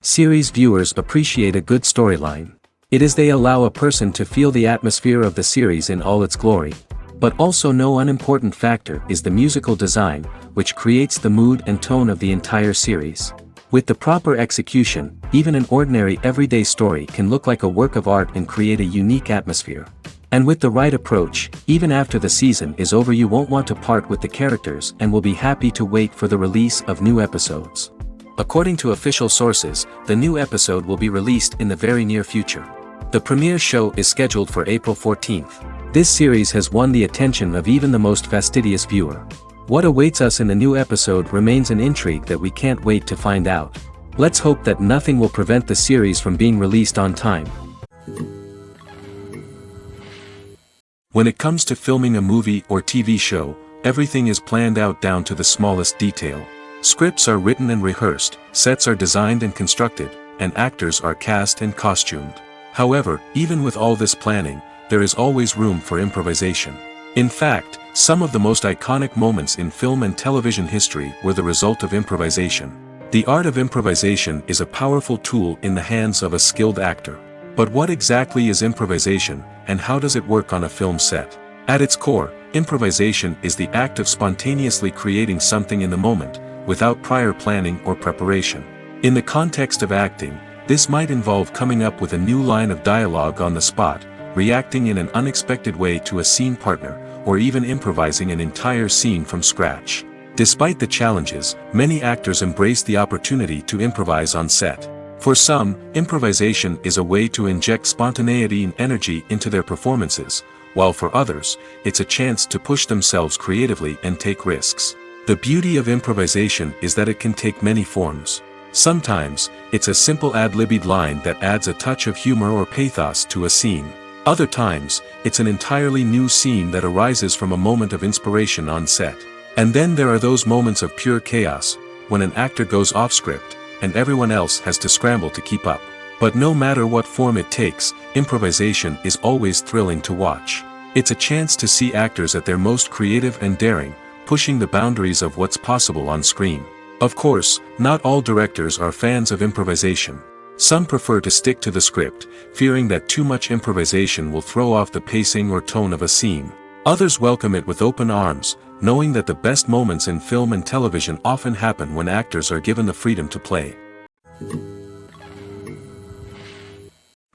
Series viewers appreciate a good storyline. It is they allow a person to feel the atmosphere of the series in all its glory. But also no unimportant factor is the musical design, which creates the mood and tone of the entire series. With the proper execution, even an ordinary everyday story can look like a work of art and create a unique atmosphere. And with the right approach, even after the season is over you won't want to part with the characters and will be happy to wait for the release of new episodes. According to official sources, the new episode will be released in the very near future. The premiere show is scheduled for April 14th. This series has won the attention of even the most fastidious viewer. What awaits us in the new episode remains an intrigue that we can't wait to find out. Let's hope that nothing will prevent the series from being released on time. When it comes to filming a movie or TV show, everything is planned out down to the smallest detail. Scripts are written and rehearsed, sets are designed and constructed, and actors are cast and costumed. However, even with all this planning, there is always room for improvisation. In fact, some of the most iconic moments in film and television history were the result of improvisation. The art of improvisation is a powerful tool in the hands of a skilled actor. But what exactly is improvisation, and how does it work on a film set? At its core, improvisation is the act of spontaneously creating something in the moment, without prior planning or preparation. In the context of acting, this might involve coming up with a new line of dialogue on the spot, reacting in an unexpected way to a scene partner, or even improvising an entire scene from scratch. Despite the challenges, many actors embrace the opportunity to improvise on set. For some, improvisation is a way to inject spontaneity and energy into their performances, while for others, it's a chance to push themselves creatively and take risks. The beauty of improvisation is that it can take many forms. Sometimes, it's a simple ad-libbed line that adds a touch of humor or pathos to a scene. Other times, it's an entirely new scene that arises from a moment of inspiration on set. And then there are those moments of pure chaos, when an actor goes off script, and everyone else has to scramble to keep up. But no matter what form it takes, improvisation is always thrilling to watch. It's a chance to see actors at their most creative and daring, pushing the boundaries of what's possible on screen. Of course, not all directors are fans of improvisation. Some prefer to stick to the script, fearing that too much improvisation will throw off the pacing or tone of a scene. Others welcome it with open arms, knowing that the best moments in film and television often happen when actors are given the freedom to play.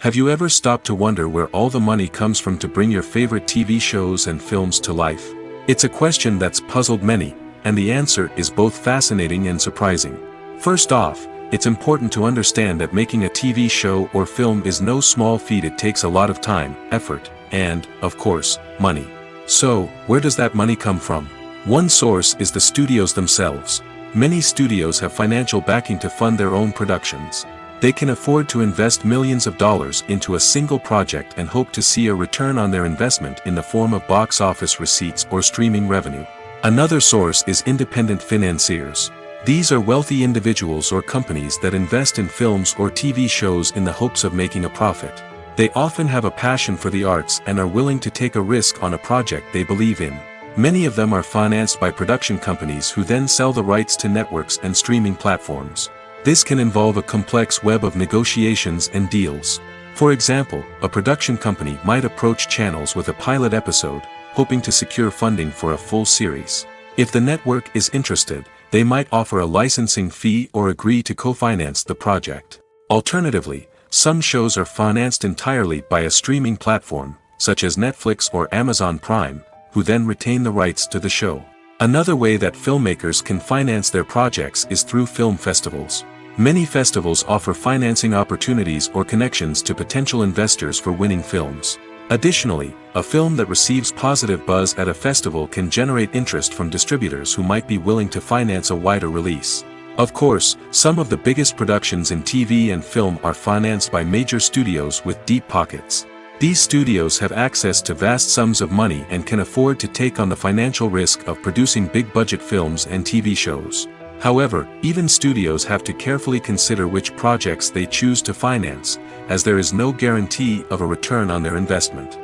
Have you ever stopped to wonder where all the money comes from to bring your favorite TV shows and films to life? It's a question that's puzzled many, and the answer is both fascinating and surprising. First off, it's important to understand that making a TV show or film is no small feat. It takes a lot of time, effort, and, of course, money. So, where does that money come from? One source is the studios themselves. Many studios have financial backing to fund their own productions. They can afford to invest millions of dollars into a single project and hope to see a return on their investment in the form of box office receipts or streaming revenue. Another source is independent financiers. These are wealthy individuals or companies that invest in films or TV shows in the hopes of making a profit. They often have a passion for the arts and are willing to take a risk on a project they believe in. Many of them are financed by production companies who then sell the rights to networks and streaming platforms. This can involve a complex web of negotiations and deals. For example, a production company might approach channels with a pilot episode, hoping to secure funding for a full series. If the network is interested, they might offer a licensing fee or agree to co-finance the project. Alternatively, some shows are financed entirely by a streaming platform, such as Netflix or Amazon Prime, who then retain the rights to the show. Another way that filmmakers can finance their projects is through film festivals. Many festivals offer financing opportunities or connections to potential investors for winning films. Additionally, a film that receives positive buzz at a festival can generate interest from distributors who might be willing to finance a wider release. Of course, some of the biggest productions in TV and film are financed by major studios with deep pockets. These studios have access to vast sums of money and can afford to take on the financial risk of producing big-budget films and TV shows. However, even studios have to carefully consider which projects they choose to finance, as there is no guarantee of a return on their investment.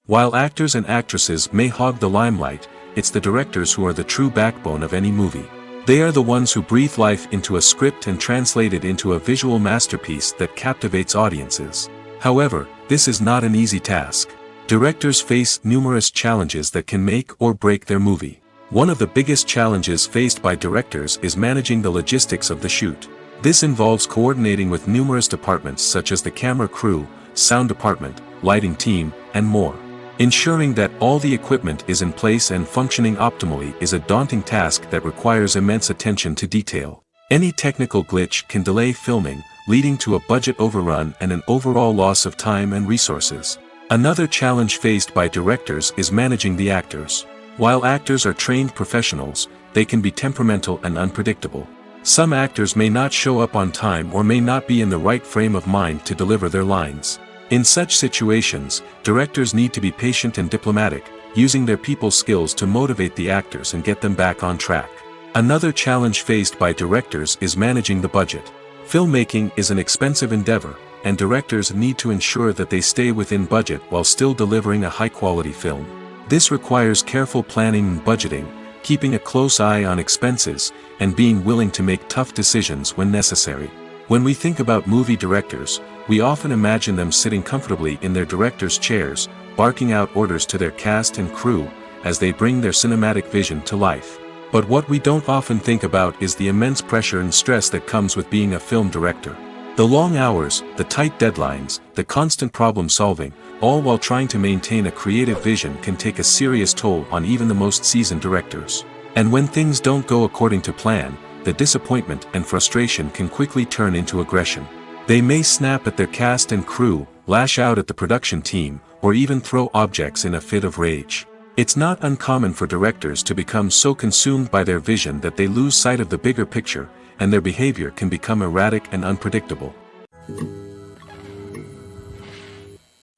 While actors and actresses may hog the limelight, it's the directors who are the true backbone of any movie. They are the ones who breathe life into a script and translate it into a visual masterpiece that captivates audiences. However, this is not an easy task. Directors face numerous challenges that can make or break their movie. One of the biggest challenges faced by directors is managing the logistics of the shoot. This involves coordinating with numerous departments such as the camera crew, sound department, lighting team, and more. Ensuring that all the equipment is in place and functioning optimally is a daunting task that requires immense attention to detail. Any technical glitch can delay filming, leading to a budget overrun and an overall loss of time and resources. Another challenge faced by directors is managing the actors. While actors are trained professionals, they can be temperamental and unpredictable. Some actors may not show up on time or may not be in the right frame of mind to deliver their lines. In such situations, directors need to be patient and diplomatic, using their people skills to motivate the actors and get them back on track. Another challenge faced by directors is managing the budget. Filmmaking is an expensive endeavor, and directors need to ensure that they stay within budget while still delivering a high-quality film. This requires careful planning and budgeting, keeping a close eye on expenses, and being willing to make tough decisions when necessary. When we think about movie directors, we often imagine them sitting comfortably in their director's chairs, barking out orders to their cast and crew, as they bring their cinematic vision to life. But what we don't often think about is the immense pressure and stress that comes with being a film director. The long hours, the tight deadlines, the constant problem solving, all while trying to maintain a creative vision can take a serious toll on even the most seasoned directors. And when things don't go according to plan, the disappointment and frustration can quickly turn into aggression. They may snap at their cast and crew, lash out at the production team, or even throw objects in a fit of rage. It's not uncommon for directors to become so consumed by their vision that they lose sight of the bigger picture, and their behavior can become erratic and unpredictable.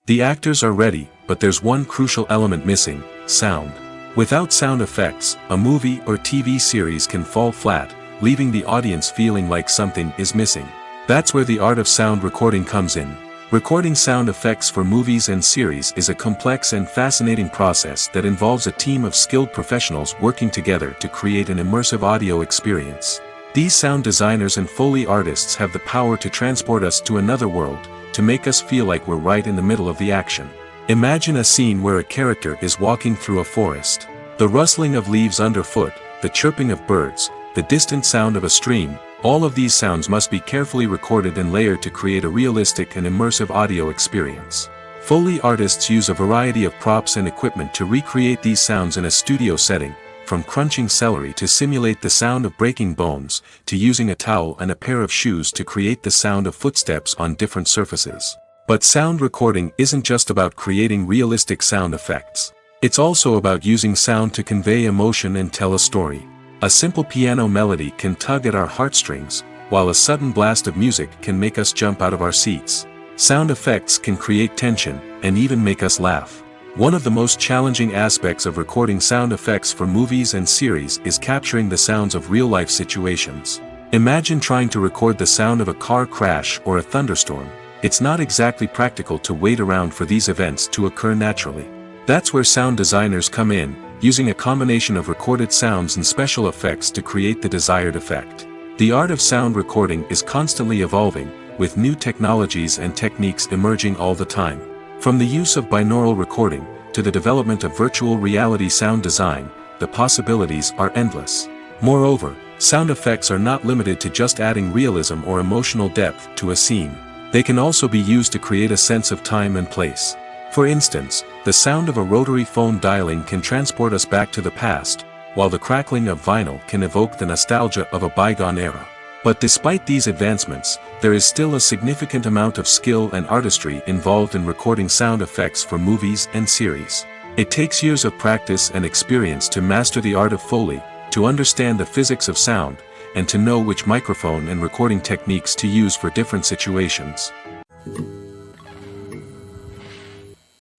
The actors are ready, but there's one crucial element missing: sound. Without sound effects, a movie or TV series can fall flat, leaving the audience feeling like something is missing. That's where the art of sound recording comes in. Recording sound effects for movies and series is a complex and fascinating process that involves a team of skilled professionals working together to create an immersive audio experience. These sound designers and Foley artists have the power to transport us to another world, to make us feel like we're right in the middle of the action. Imagine a scene where a character is walking through a forest. The rustling of leaves underfoot, the chirping of birds, the distant sound of a stream, all of these sounds must be carefully recorded and layered to create a realistic and immersive audio experience. Foley artists use a variety of props and equipment to recreate these sounds in a studio setting, from crunching celery to simulate the sound of breaking bones, to using a towel and a pair of shoes to create the sound of footsteps on different surfaces. But sound recording isn't just about creating realistic sound effects. It's also about using sound to convey emotion and tell a story. A simple piano melody can tug at our heartstrings, while a sudden blast of music can make us jump out of our seats. Sound effects can create tension, and even make us laugh. One of the most challenging aspects of recording sound effects for movies and series is capturing the sounds of real-life situations. Imagine trying to record the sound of a car crash or a thunderstorm. It's not exactly practical to wait around for these events to occur naturally. That's where sound designers come in, using a combination of recorded sounds and special effects to create the desired effect. The art of sound recording is constantly evolving, with new technologies and techniques emerging all the time. From the use of binaural recording, to the development of virtual reality sound design, the possibilities are endless. Moreover, sound effects are not limited to just adding realism or emotional depth to a scene. They can also be used to create a sense of time and place. For instance, the sound of a rotary phone dialing can transport us back to the past, while the crackling of vinyl can evoke the nostalgia of a bygone era. But despite these advancements, there is still a significant amount of skill and artistry involved in recording sound effects for movies and series. It takes years of practice and experience to master the art of Foley, to understand the physics of sound, and to know which microphone and recording techniques to use for different situations.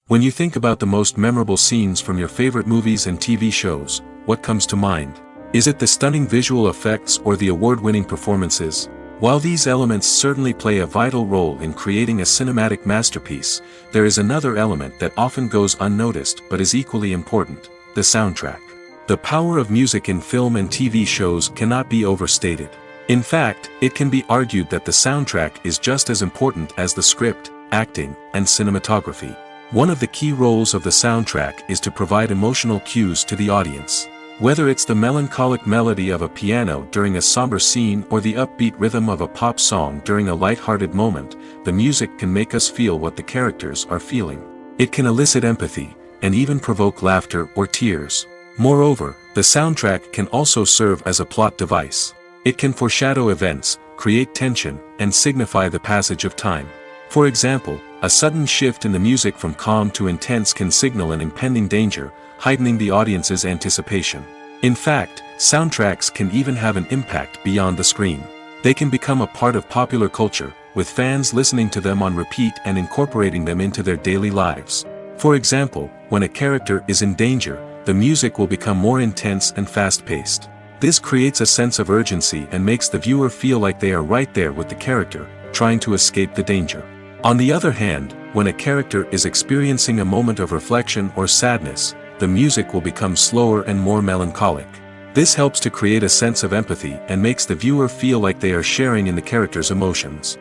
When you think about the most memorable scenes from your favorite movies and TV shows, what comes to mind? Is it the stunning visual effects or the award-winning performances? While these elements certainly play a vital role in creating a cinematic masterpiece, there is another element that often goes unnoticed but is equally important: the soundtrack. The power of music in film and TV shows cannot be overstated. In fact, it can be argued that the soundtrack is just as important as the script, acting, and cinematography. One of the key roles of the soundtrack is to provide emotional cues to the audience. Whether it's the melancholic melody of a piano during a somber scene or the upbeat rhythm of a pop song during a light-hearted moment, the music can make us feel what the characters are feeling. It can elicit empathy, and even provoke laughter or tears. Moreover, the soundtrack can also serve as a plot device. It can foreshadow events, create tension, and signify the passage of time. For example, a sudden shift in the music from calm to intense can signal an impending danger, heightening the audience's anticipation. In fact, soundtracks can even have an impact beyond the screen. They can become a part of popular culture, with fans listening to them on repeat and incorporating them into their daily lives. For example, when a character is in danger, the music will become more intense and fast-paced. This creates a sense of urgency and makes the viewer feel like they are right there with the character, trying to escape the danger. On the other hand, when a character is experiencing a moment of reflection or sadness, the music will become slower and more melancholic. This helps to create a sense of empathy and makes the viewer feel like they are sharing in the character's emotions.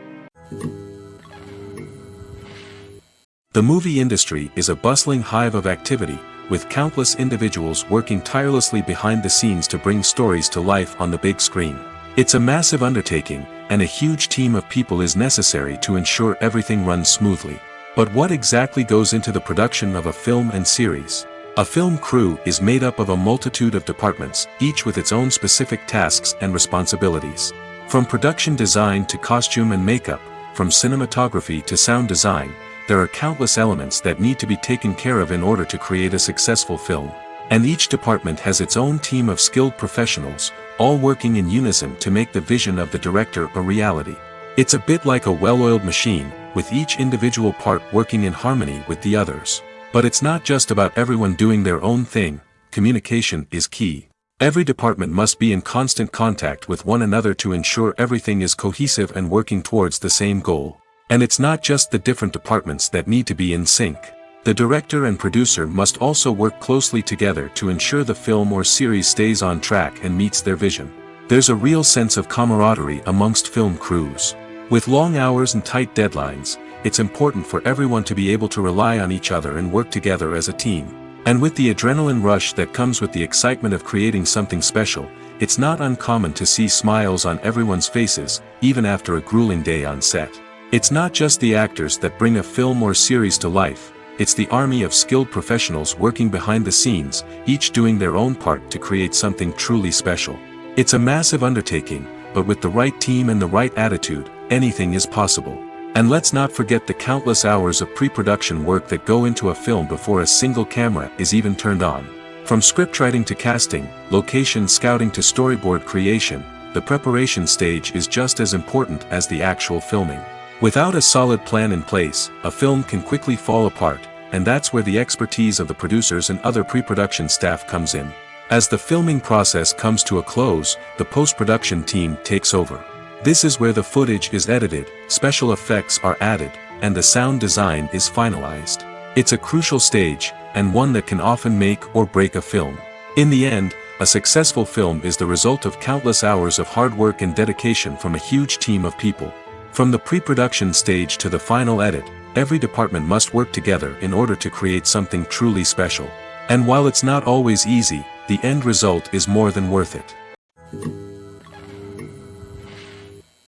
The movie industry is a bustling hive of activity, with countless individuals working tirelessly behind the scenes to bring stories to life on the big screen. It's a massive undertaking, and a huge team of people is necessary to ensure everything runs smoothly. But what exactly goes into the production of a film and series? A film crew is made up of a multitude of departments, each with its own specific tasks and responsibilities. From production design to costume and makeup, from cinematography to sound design, there are countless elements that need to be taken care of in order to create a successful film. And each department has its own team of skilled professionals, all working in unison to make the vision of the director a reality. It's a bit like a well-oiled machine, with each individual part working in harmony with the others. But it's not just about everyone doing their own thing. Communication is key. Every department must be in constant contact with one another to ensure everything is cohesive and working towards the same goal. And it's not just the different departments that need to be in sync. The director and producer must also work closely together to ensure the film or series stays on track and meets their vision. There's a real sense of camaraderie amongst film crews. With long hours and tight deadlines, it's important for everyone to be able to rely on each other and work together as a team. And with the adrenaline rush that comes with the excitement of creating something special, it's not uncommon to see smiles on everyone's faces, even after a grueling day on set. It's not just the actors that bring a film or series to life. It's the army of skilled professionals working behind the scenes, each doing their own part to create something truly special. It's a massive undertaking, but with the right team and the right attitude, anything is possible. And let's not forget the countless hours of pre-production work that go into a film before a single camera is even turned on. From scriptwriting to casting, location scouting to storyboard creation, the preparation stage is just as important as the actual filming. Without a solid plan in place, a film can quickly fall apart, and that's where the expertise of the producers and other pre-production staff comes in. As the filming process comes to a close, the post-production team takes over. This is where the footage is edited, special effects are added, and the sound design is finalized. It's a crucial stage, and one that can often make or break a film. In the end, a successful film is the result of countless hours of hard work and dedication from a huge team of people. From the pre-production stage to the final edit, every department must work together in order to create something truly special. And while it's not always easy, the end result is more than worth it.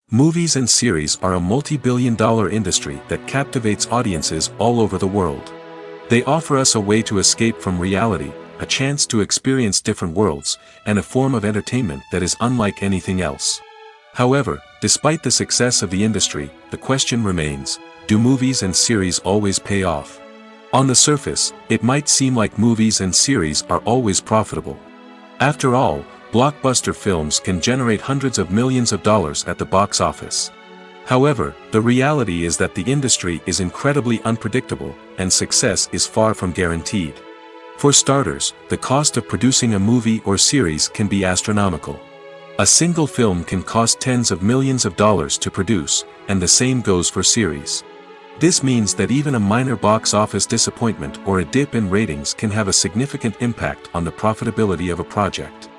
Movies and series are a multi-billion-dollar industry that captivates audiences all over the world. They offer us a way to escape from reality, a chance to experience different worlds, and a form of entertainment that is unlike anything else. However, despite the success of the industry, the question remains, do movies and series always pay off? On the surface, it might seem like movies and series are always profitable. After all, blockbuster films can generate hundreds of millions of dollars at the box office. However, the reality is that the industry is incredibly unpredictable, and success is far from guaranteed. For starters, the cost of producing a movie or series can be astronomical. A single film can cost tens of millions of dollars to produce, and the same goes for series. This means that even a minor box office disappointment or a dip in ratings can have a significant impact on the profitability of a project.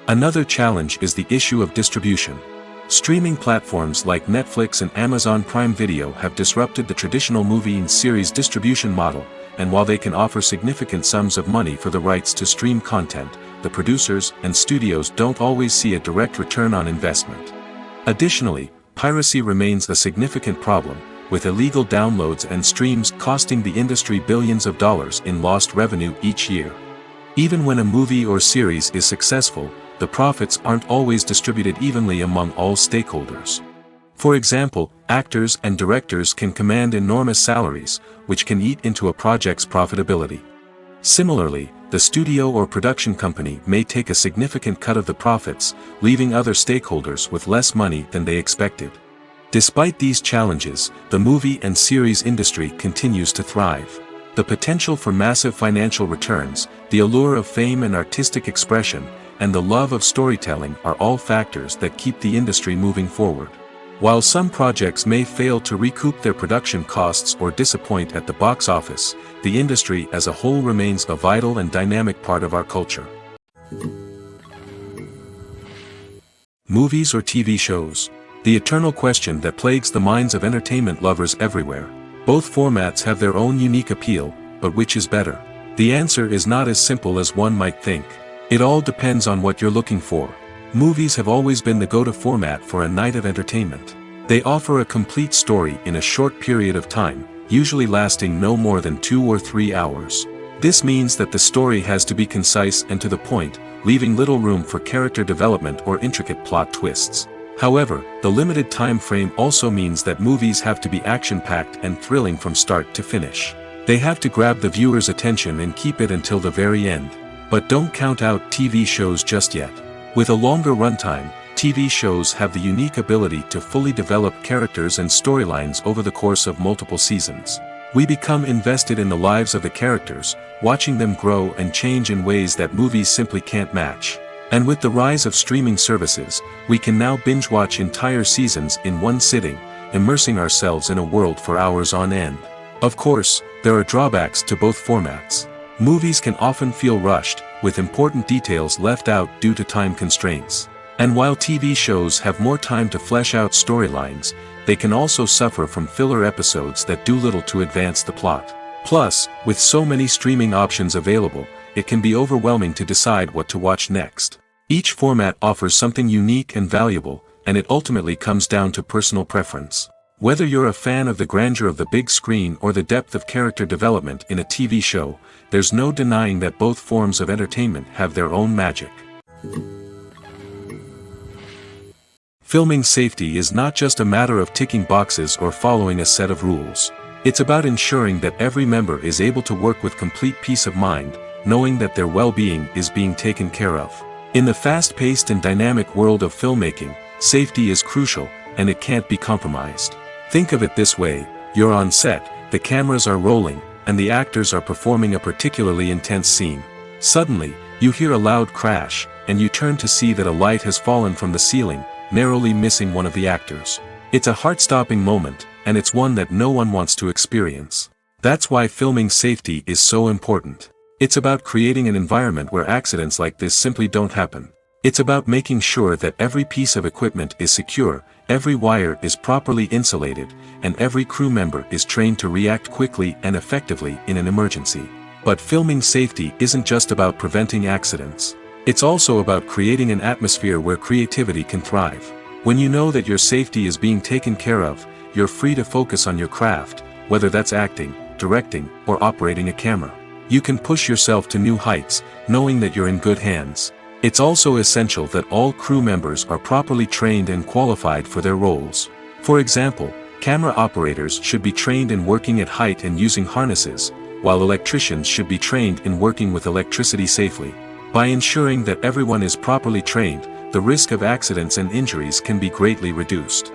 Another challenge is the issue of distribution. Streaming platforms like Netflix and Amazon Prime Video have disrupted the traditional movie and series distribution model, and while they can offer significant sums of money for the rights to stream content, the producers and studios don't always see a direct return on investment. Additionally, piracy remains a significant problem, with illegal downloads and streams costing the industry billions of dollars in lost revenue each year. Even when a movie or series is successful, the profits aren't always distributed evenly among all stakeholders. For example, actors and directors can command enormous salaries, which can eat into a project's profitability. Similarly, the studio or production company may take a significant cut of the profits, leaving other stakeholders with less money than they expected. Despite these challenges, the movie and series industry continues to thrive. The potential for massive financial returns, the allure of fame and artistic expression, and the love of storytelling are all factors that keep the industry moving forward. While some projects may fail to recoup their production costs or disappoint at the box office, the industry as a whole remains a vital and dynamic part of our culture. Movies or TV shows? The eternal question that plagues the minds of entertainment lovers everywhere. Both formats have their own unique appeal, but which is better? The answer is not as simple as one might think. It all depends on what you're looking for. Movies have always been the go-to format for a night of entertainment. They offer a complete story in a short period of time, usually lasting no more than 2 or 3 hours. This means that the story has to be concise and to the point, leaving little room for character development or intricate plot twists. However, the limited time frame also means that movies have to be action-packed and thrilling from start to finish. They have to grab the viewer's attention and keep it until the very end. But don't count out TV shows just yet. With a longer runtime, TV shows have the unique ability to fully develop characters and storylines over the course of multiple seasons. We become invested in the lives of the characters, watching them grow and change in ways that movies simply can't match. And with the rise of streaming services, we can now binge-watch entire seasons in one sitting, immersing ourselves in a world for hours on end. Of course, there are drawbacks to both formats. Movies can often feel rushed, with important details left out due to time constraints. And while TV shows have more time to flesh out storylines, they can also suffer from filler episodes that do little to advance the plot. Plus, with so many streaming options available, it can be overwhelming to decide what to watch next. Each format offers something unique and valuable, and it ultimately comes down to personal preference. Whether you're a fan of the grandeur of the big screen or the depth of character development in a TV show, there's no denying that both forms of entertainment have their own magic. Filming safety is not just a matter of ticking boxes or following a set of rules. It's about ensuring that every member is able to work with complete peace of mind, knowing that their well-being is being taken care of. In the fast-paced and dynamic world of filmmaking, safety is crucial, and it can't be compromised. Think of it this way: you're on set, the cameras are rolling, and the actors are performing a particularly intense scene. Suddenly, you hear a loud crash, and you turn to see that a light has fallen from the ceiling, narrowly missing one of the actors. It's a heart-stopping moment, and it's one that no one wants to experience. That's why filming safety is so important. It's about creating an environment where accidents like this simply don't happen. It's about making sure that every piece of equipment is secure, every wire is properly insulated, and every crew member is trained to react quickly and effectively in an emergency. But filming safety isn't just about preventing accidents. It's also about creating an atmosphere where creativity can thrive. When you know that your safety is being taken care of, you're free to focus on your craft, whether that's acting, directing, or operating a camera. You can push yourself to new heights, knowing that you're in good hands. It's also essential that all crew members are properly trained and qualified for their roles. For example, camera operators should be trained in working at height and using harnesses, while electricians should be trained in working with electricity safely. By ensuring that everyone is properly trained, the risk of accidents and injuries can be greatly reduced.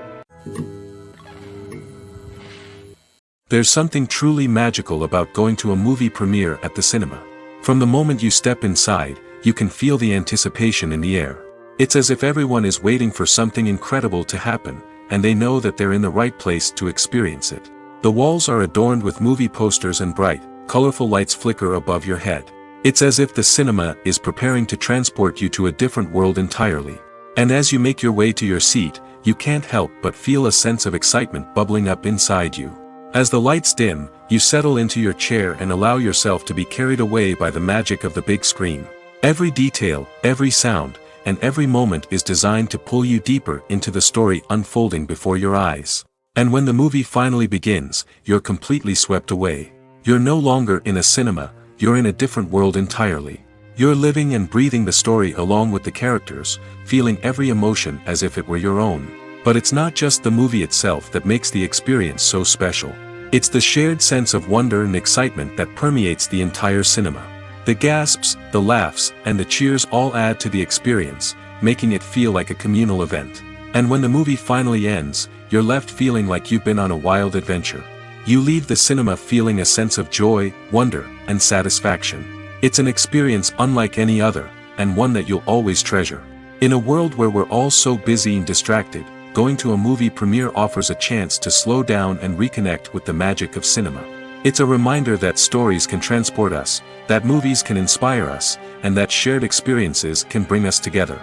There's something truly magical about going to a movie premiere at the cinema. From the moment you step inside, you can feel the anticipation in the air. It's as if everyone is waiting for something incredible to happen, and they know that they're in the right place to experience it. The walls are adorned with movie posters and bright, colorful lights flicker above your head. It's as if the cinema is preparing to transport you to a different world entirely. And as you make your way to your seat, you can't help but feel a sense of excitement bubbling up inside you. As the lights dim, you settle into your chair and allow yourself to be carried away by the magic of the big screen. Every detail, every sound, and every moment is designed to pull you deeper into the story unfolding before your eyes. And when the movie finally begins, you're completely swept away. You're no longer in a cinema, you're in a different world entirely. You're living and breathing the story along with the characters, feeling every emotion as if it were your own. But it's not just the movie itself that makes the experience so special. It's the shared sense of wonder and excitement that permeates the entire cinema. The gasps, the laughs, and the cheers all add to the experience, making it feel like a communal event. And when the movie finally ends, you're left feeling like you've been on a wild adventure. You leave the cinema feeling a sense of joy, wonder, and satisfaction. It's an experience unlike any other, and one that you'll always treasure. In a world where we're all so busy and distracted, going to a movie premiere offers a chance to slow down and reconnect with the magic of cinema. It's a reminder that stories can transport us, that movies can inspire us, and that shared experiences can bring us together.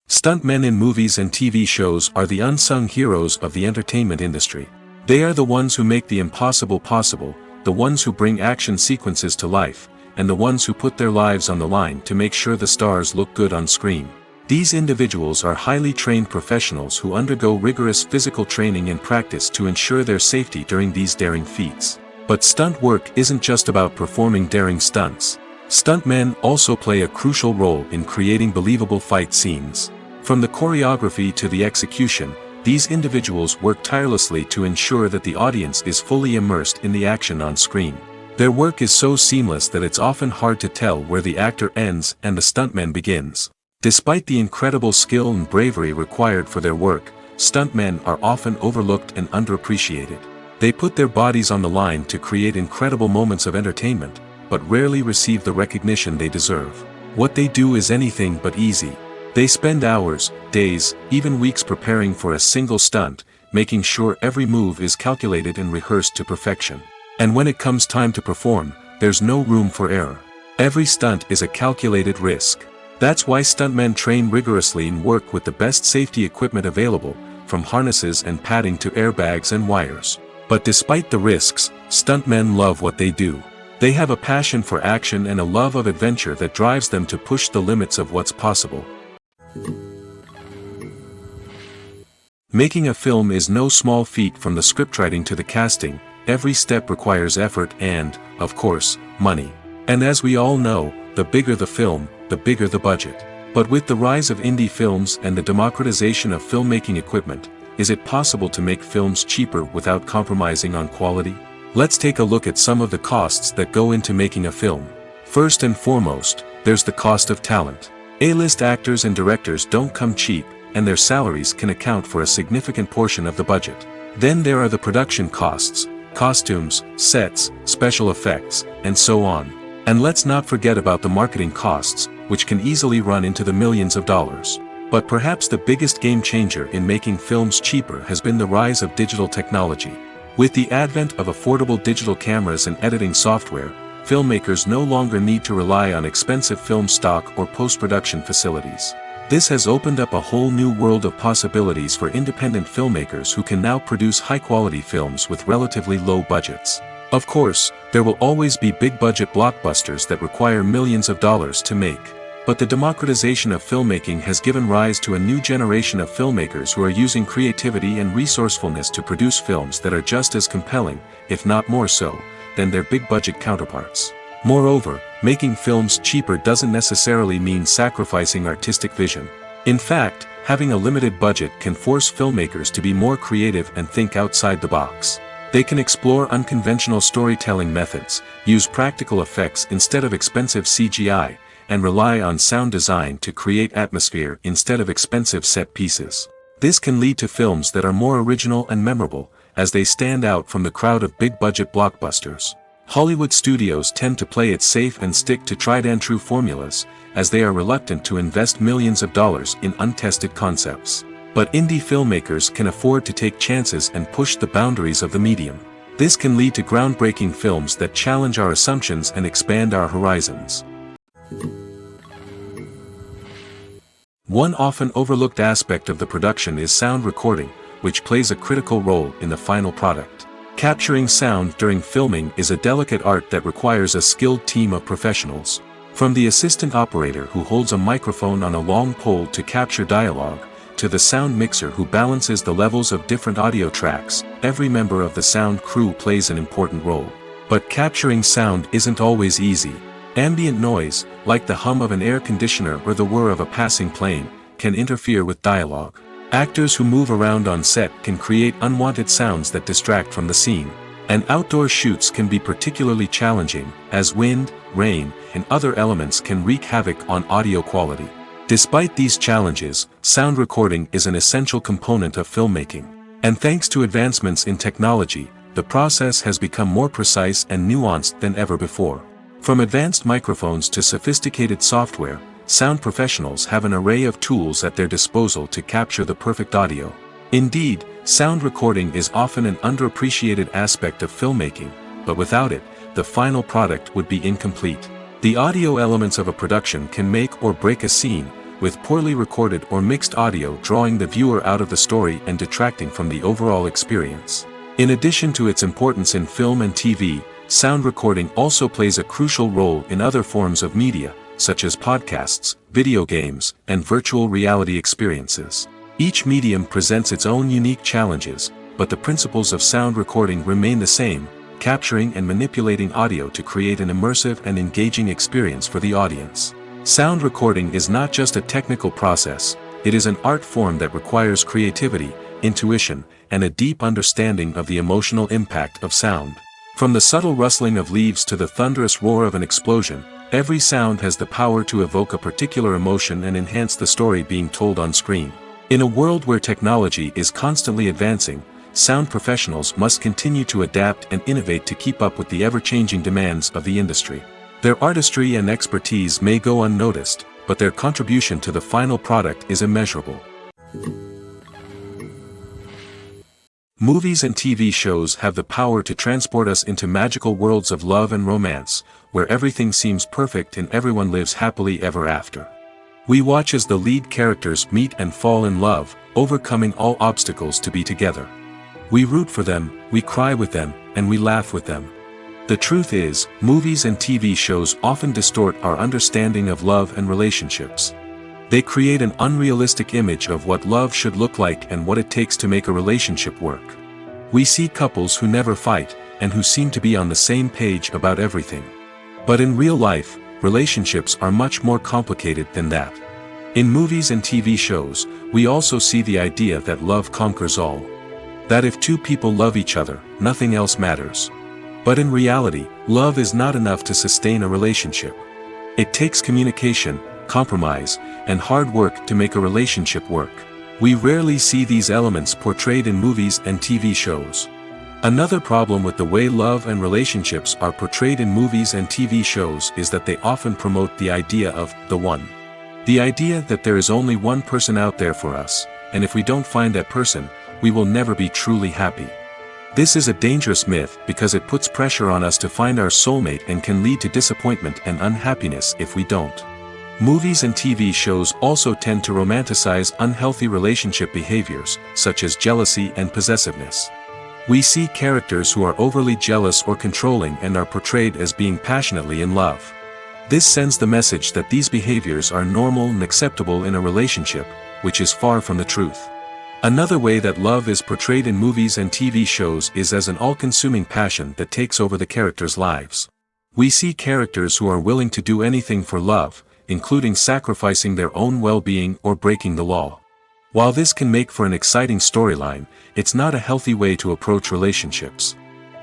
Stuntmen in movies and TV shows are the unsung heroes of the entertainment industry. They are the ones who make the impossible possible, the ones who bring action sequences to life, and the ones who put their lives on the line to make sure the stars look good on screen. These individuals are highly trained professionals who undergo rigorous physical training and practice to ensure their safety during these daring feats. But stunt work isn't just about performing daring stunts. Stuntmen also play a crucial role in creating believable fight scenes. From the choreography to the execution, these individuals work tirelessly to ensure that the audience is fully immersed in the action on screen. Their work is so seamless that it's often hard to tell where the actor ends and the stuntman begins. Despite the incredible skill and bravery required for their work, stuntmen are often overlooked and underappreciated. They put their bodies on the line to create incredible moments of entertainment, but rarely receive the recognition they deserve. What they do is anything but easy. They spend hours, days, even weeks preparing for a single stunt, making sure every move is calculated and rehearsed to perfection. And when it comes time to perform, there's no room for error. Every stunt is a calculated risk. That's why stuntmen train rigorously and work with the best safety equipment available, from harnesses and padding to airbags and wires. But despite the risks, stuntmen love what they do. They have a passion for action and a love of adventure that drives them to push the limits of what's possible. Making a film is no small feat. From the scriptwriting to the casting, every step requires effort and, of course, money. And as we all know, the bigger the film, the bigger the budget. But with the rise of indie films and the democratization of filmmaking equipment, is it possible to make films cheaper without compromising on quality? Let's take a look at some of the costs that go into making a film. First and foremost, there's the cost of talent. A-list actors and directors don't come cheap, and their salaries can account for a significant portion of the budget. Then there are the production costs, costumes, sets, special effects, and so on. And let's not forget about the marketing costs, which can easily run into the millions of dollars. But perhaps the biggest game changer in making films cheaper has been the rise of digital technology. With the advent of affordable digital cameras and editing software, filmmakers no longer need to rely on expensive film stock or post-production facilities. This has opened up a whole new world of possibilities for independent filmmakers who can now produce high-quality films with relatively low budgets. Of course, there will always be big-budget blockbusters that require millions of dollars to make. But the democratization of filmmaking has given rise to a new generation of filmmakers who are using creativity and resourcefulness to produce films that are just as compelling, if not more so, than their big-budget counterparts. Moreover, making films cheaper doesn't necessarily mean sacrificing artistic vision. In fact, having a limited budget can force filmmakers to be more creative and think outside the box. They can explore unconventional storytelling methods, use practical effects instead of expensive CGI, and rely on sound design to create atmosphere instead of expensive set pieces. This can lead to films that are more original and memorable, as they stand out from the crowd of big-budget blockbusters. Hollywood studios tend to play it safe and stick to tried-and-true formulas, as they are reluctant to invest millions of dollars in untested concepts. But indie filmmakers can afford to take chances and push the boundaries of the medium. This can lead to groundbreaking films that challenge our assumptions and expand our horizons. One often overlooked aspect of the production is sound recording, which plays a critical role in the final product. Capturing sound during filming is a delicate art that requires a skilled team of professionals. From the assistant operator who holds a microphone on a long pole to capture dialogue, to the sound mixer who balances the levels of different audio tracks, every member of the sound crew plays an important role. But capturing sound isn't always easy. Ambient noise, like the hum of an air conditioner or the whir of a passing plane, can interfere with dialogue. Actors who move around on set can create unwanted sounds that distract from the scene. And outdoor shoots can be particularly challenging, as wind, rain, and other elements can wreak havoc on audio quality. Despite these challenges, sound recording is an essential component of filmmaking. And thanks to advancements in technology, the process has become more precise and nuanced than ever before. From advanced microphones to sophisticated software, sound professionals have an array of tools at their disposal to capture the perfect audio. Indeed, sound recording is often an underappreciated aspect of filmmaking, but without it, the final product would be incomplete. The audio elements of a production can make or break a scene, with poorly recorded or mixed audio drawing the viewer out of the story and detracting from the overall experience. In addition to its importance in film and TV, sound recording also plays a crucial role in other forms of media, such as podcasts, video games, and virtual reality experiences. Each medium presents its own unique challenges, but the principles of sound recording remain the same: capturing and manipulating audio to create an immersive and engaging experience for the audience. Sound recording is not just a technical process, it is an art form that requires creativity, intuition, and a deep understanding of the emotional impact of sound. From the subtle rustling of leaves to the thunderous roar of an explosion, every sound has the power to evoke a particular emotion and enhance the story being told on screen. In a world where technology is constantly advancing, sound professionals must continue to adapt and innovate to keep up with the ever-changing demands of the industry. Their artistry and expertise may go unnoticed, but their contribution to the final product is immeasurable. Movies and TV shows have the power to transport us into magical worlds of love and romance, where everything seems perfect and everyone lives happily ever after. We watch as the lead characters meet and fall in love, overcoming all obstacles to be together. We root for them, we cry with them, and we laugh with them. The truth is, movies and TV shows often distort our understanding of love and relationships. They create an unrealistic image of what love should look like and what it takes to make a relationship work. We see couples who never fight, and who seem to be on the same page about everything. But in real life, relationships are much more complicated than that. In movies and TV shows, we also see the idea that love conquers all. That if two people love each other, nothing else matters. But in reality, love is not enough to sustain a relationship. It takes communication, compromise, and hard work to make a relationship work. We rarely see these elements portrayed in movies and TV shows. Another problem with the way love and relationships are portrayed in movies and TV shows is that they often promote the idea of the one. The idea that there is only one person out there for us, and if we don't find that person, we will never be truly happy. This is a dangerous myth because it puts pressure on us to find our soulmate and can lead to disappointment and unhappiness if we don't. Movies and TV shows also tend to romanticize unhealthy relationship behaviors, such as jealousy and possessiveness. We see characters who are overly jealous or controlling and are portrayed as being passionately in love. This sends the message that these behaviors are normal and acceptable in a relationship, which is far from the truth. Another way that love is portrayed in movies and TV shows is as an all-consuming passion that takes over the characters' lives. We see characters who are willing to do anything for love, including sacrificing their own well-being or breaking the law. While this can make for an exciting storyline, it's not a healthy way to approach relationships.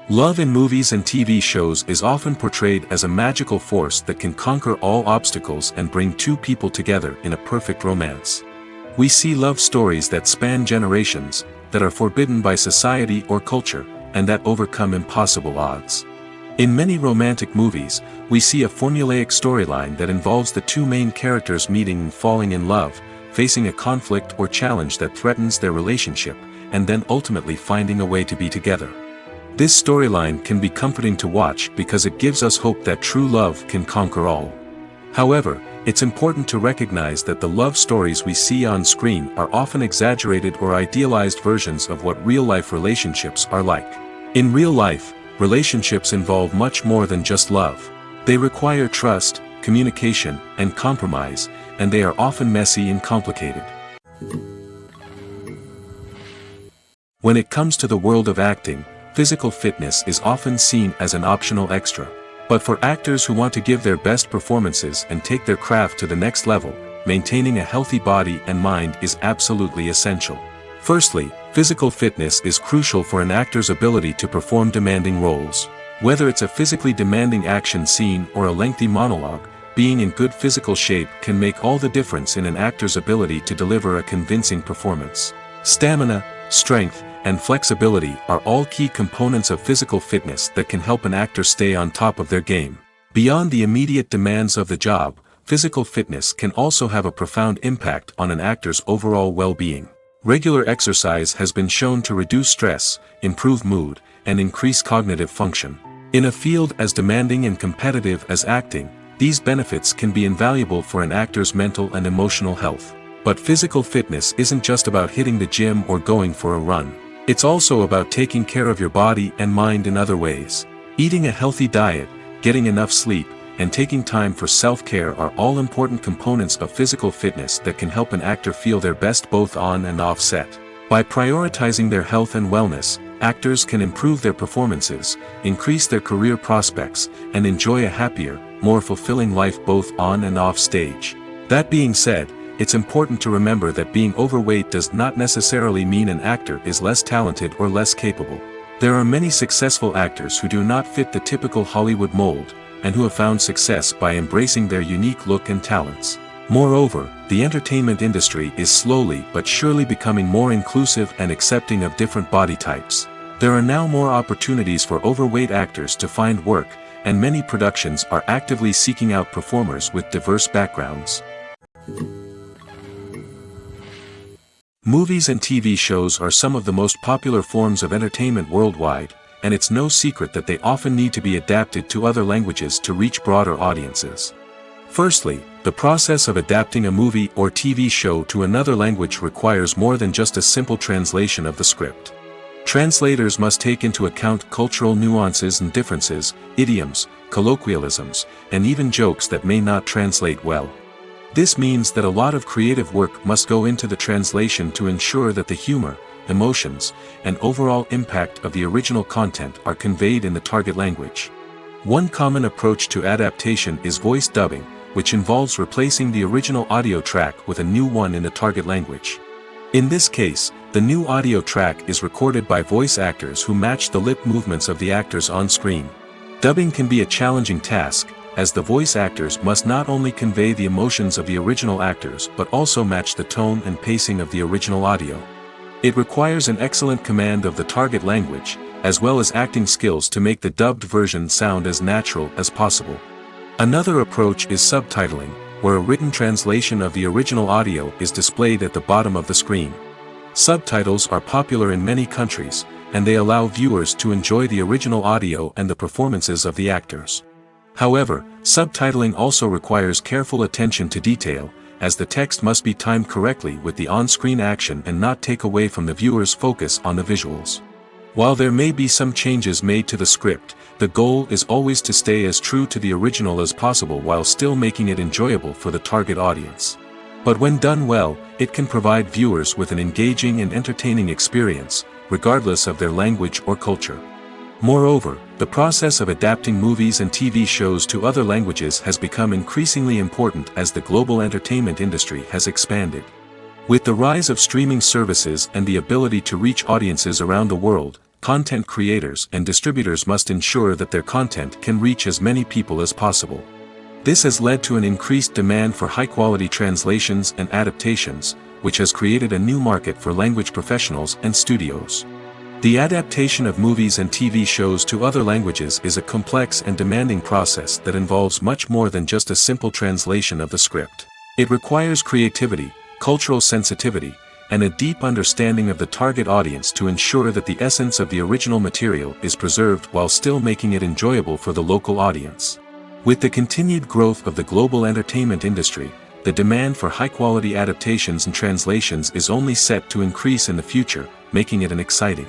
Love in movies and TV shows is often portrayed as a magical force that can conquer all obstacles and bring two people together in a perfect romance. We see love stories that span generations, that are forbidden by society or culture, and that overcome impossible odds. In many romantic movies, we see a formulaic storyline that involves the two main characters meeting and falling in love, facing a conflict or challenge that threatens their relationship, and then ultimately finding a way to be together. This storyline can be comforting to watch because it gives us hope that true love can conquer all. However, it's important to recognize that the love stories we see on screen are often exaggerated or idealized versions of what real-life relationships are like. In real life, relationships involve much more than just love. They require trust, communication, and compromise, and they are often messy and complicated. When it comes to the world of acting, physical fitness is often seen as an optional extra. But for actors who want to give their best performances and take their craft to the next level, maintaining a healthy body and mind is absolutely essential. Firstly, physical fitness is crucial for an actor's ability to perform demanding roles. Whether it's a physically demanding action scene or a lengthy monologue, being in good physical shape can make all the difference in an actor's ability to deliver a convincing performance. Stamina, strength, and flexibility are all key components of physical fitness that can help an actor stay on top of their game. Beyond the immediate demands of the job, physical fitness can also have a profound impact on an actor's overall well-being. Regular exercise has been shown to reduce stress, improve mood, and increase cognitive function. In a field as demanding and competitive as acting, these benefits can be invaluable for an actor's mental and emotional health. But physical fitness isn't just about hitting the gym or going for a run. It's also about taking care of your body and mind in other ways. Eating a healthy diet, getting enough sleep, and taking time for self-care are all important components of physical fitness that can help an actor feel their best both on and off set. By prioritizing their health and wellness, actors can improve their performances, increase their career prospects, and enjoy a happier, more fulfilling life both on and off stage. That being said, it's important to remember that being overweight does not necessarily mean an actor is less talented or less capable. There are many successful actors who do not fit the typical Hollywood mold, and who have found success by embracing their unique look and talents. Moreover, the entertainment industry is slowly but surely becoming more inclusive and accepting of different body types. There are now more opportunities for overweight actors to find work, and many productions are actively seeking out performers with diverse backgrounds. Movies and TV shows are some of the most popular forms of entertainment worldwide, and it's no secret that they often need to be adapted to other languages to reach broader audiences. Firstly, the process of adapting a movie or TV show to another language requires more than just a simple translation of the script. Translators must take into account cultural nuances and differences, idioms, colloquialisms, and even jokes that may not translate well. This means that a lot of creative work must go into the translation to ensure that the humor, emotions, and overall impact of the original content are conveyed in the target language. One common approach to adaptation is voice dubbing, which involves replacing the original audio track with a new one in the target language. In this case, the new audio track is recorded by voice actors who match the lip movements of the actors on screen. Dubbing can be a challenging task, as the voice actors must not only convey the emotions of the original actors but also match the tone and pacing of the original audio. It requires an excellent command of the target language, as well as acting skills to make the dubbed version sound as natural as possible. Another approach is subtitling, where a written translation of the original audio is displayed at the bottom of the screen. Subtitles are popular in many countries, and they allow viewers to enjoy the original audio and the performances of the actors. However, subtitling also requires careful attention to detail, as the text must be timed correctly with the on-screen action and not take away from the viewer's focus on the visuals. While there may be some changes made to the script, the goal is always to stay as true to the original as possible while still making it enjoyable for the target audience. But when done well, it can provide viewers with an engaging and entertaining experience, regardless of their language or culture. Moreover, the process of adapting movies and TV shows to other languages has become increasingly important as the global entertainment industry has expanded. With the rise of streaming services and the ability to reach audiences around the world, content creators and distributors must ensure that their content can reach as many people as possible. This has led to an increased demand for high-quality translations and adaptations, which has created a new market for language professionals and studios. The adaptation of movies and TV shows to other languages is a complex and demanding process that involves much more than just a simple translation of the script. It requires creativity, cultural sensitivity, and a deep understanding of the target audience to ensure that the essence of the original material is preserved while still making it enjoyable for the local audience. With the continued growth of the global entertainment industry, the demand for high-quality adaptations and translations is only set to increase in the future, making it an exciting.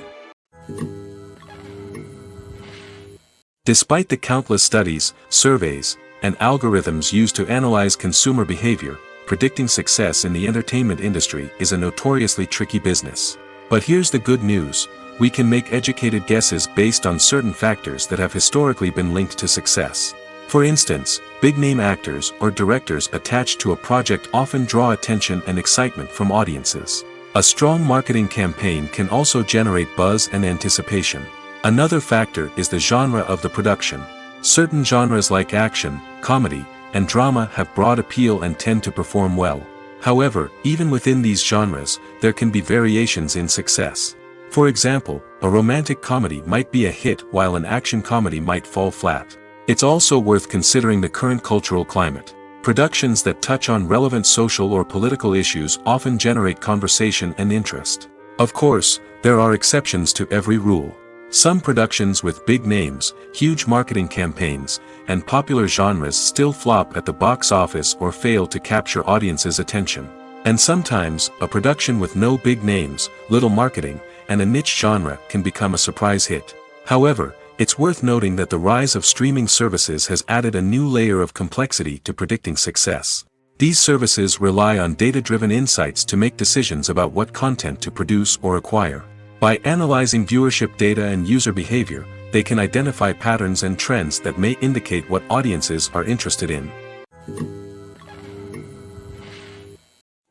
Despite the countless studies, surveys, and algorithms used to analyze consumer behavior, predicting success in the entertainment industry is a notoriously tricky business. But here's the good news: we can make educated guesses based on certain factors that have historically been linked to success. For instance, big-name actors or directors attached to a project often draw attention and excitement from audiences. A strong marketing campaign can also generate buzz and anticipation. Another factor is the genre of the production. Certain genres like action, comedy, and drama have broad appeal and tend to perform well. However, even within these genres, there can be variations in success. For example, a romantic comedy might be a hit while an action comedy might fall flat. It's also worth considering the current cultural climate. Productions that touch on relevant social or political issues often generate conversation and interest. Of course, there are exceptions to every rule. Some productions with big names, huge marketing campaigns, and popular genres still flop at the box office or fail to capture audiences' attention. And sometimes, a production with no big names, little marketing, and a niche genre can become a surprise hit. However, it's worth noting that the rise of streaming services has added a new layer of complexity to predicting success. These services rely on data-driven insights to make decisions about what content to produce or acquire. By analyzing viewership data and user behavior, they can identify patterns and trends that may indicate what audiences are interested in.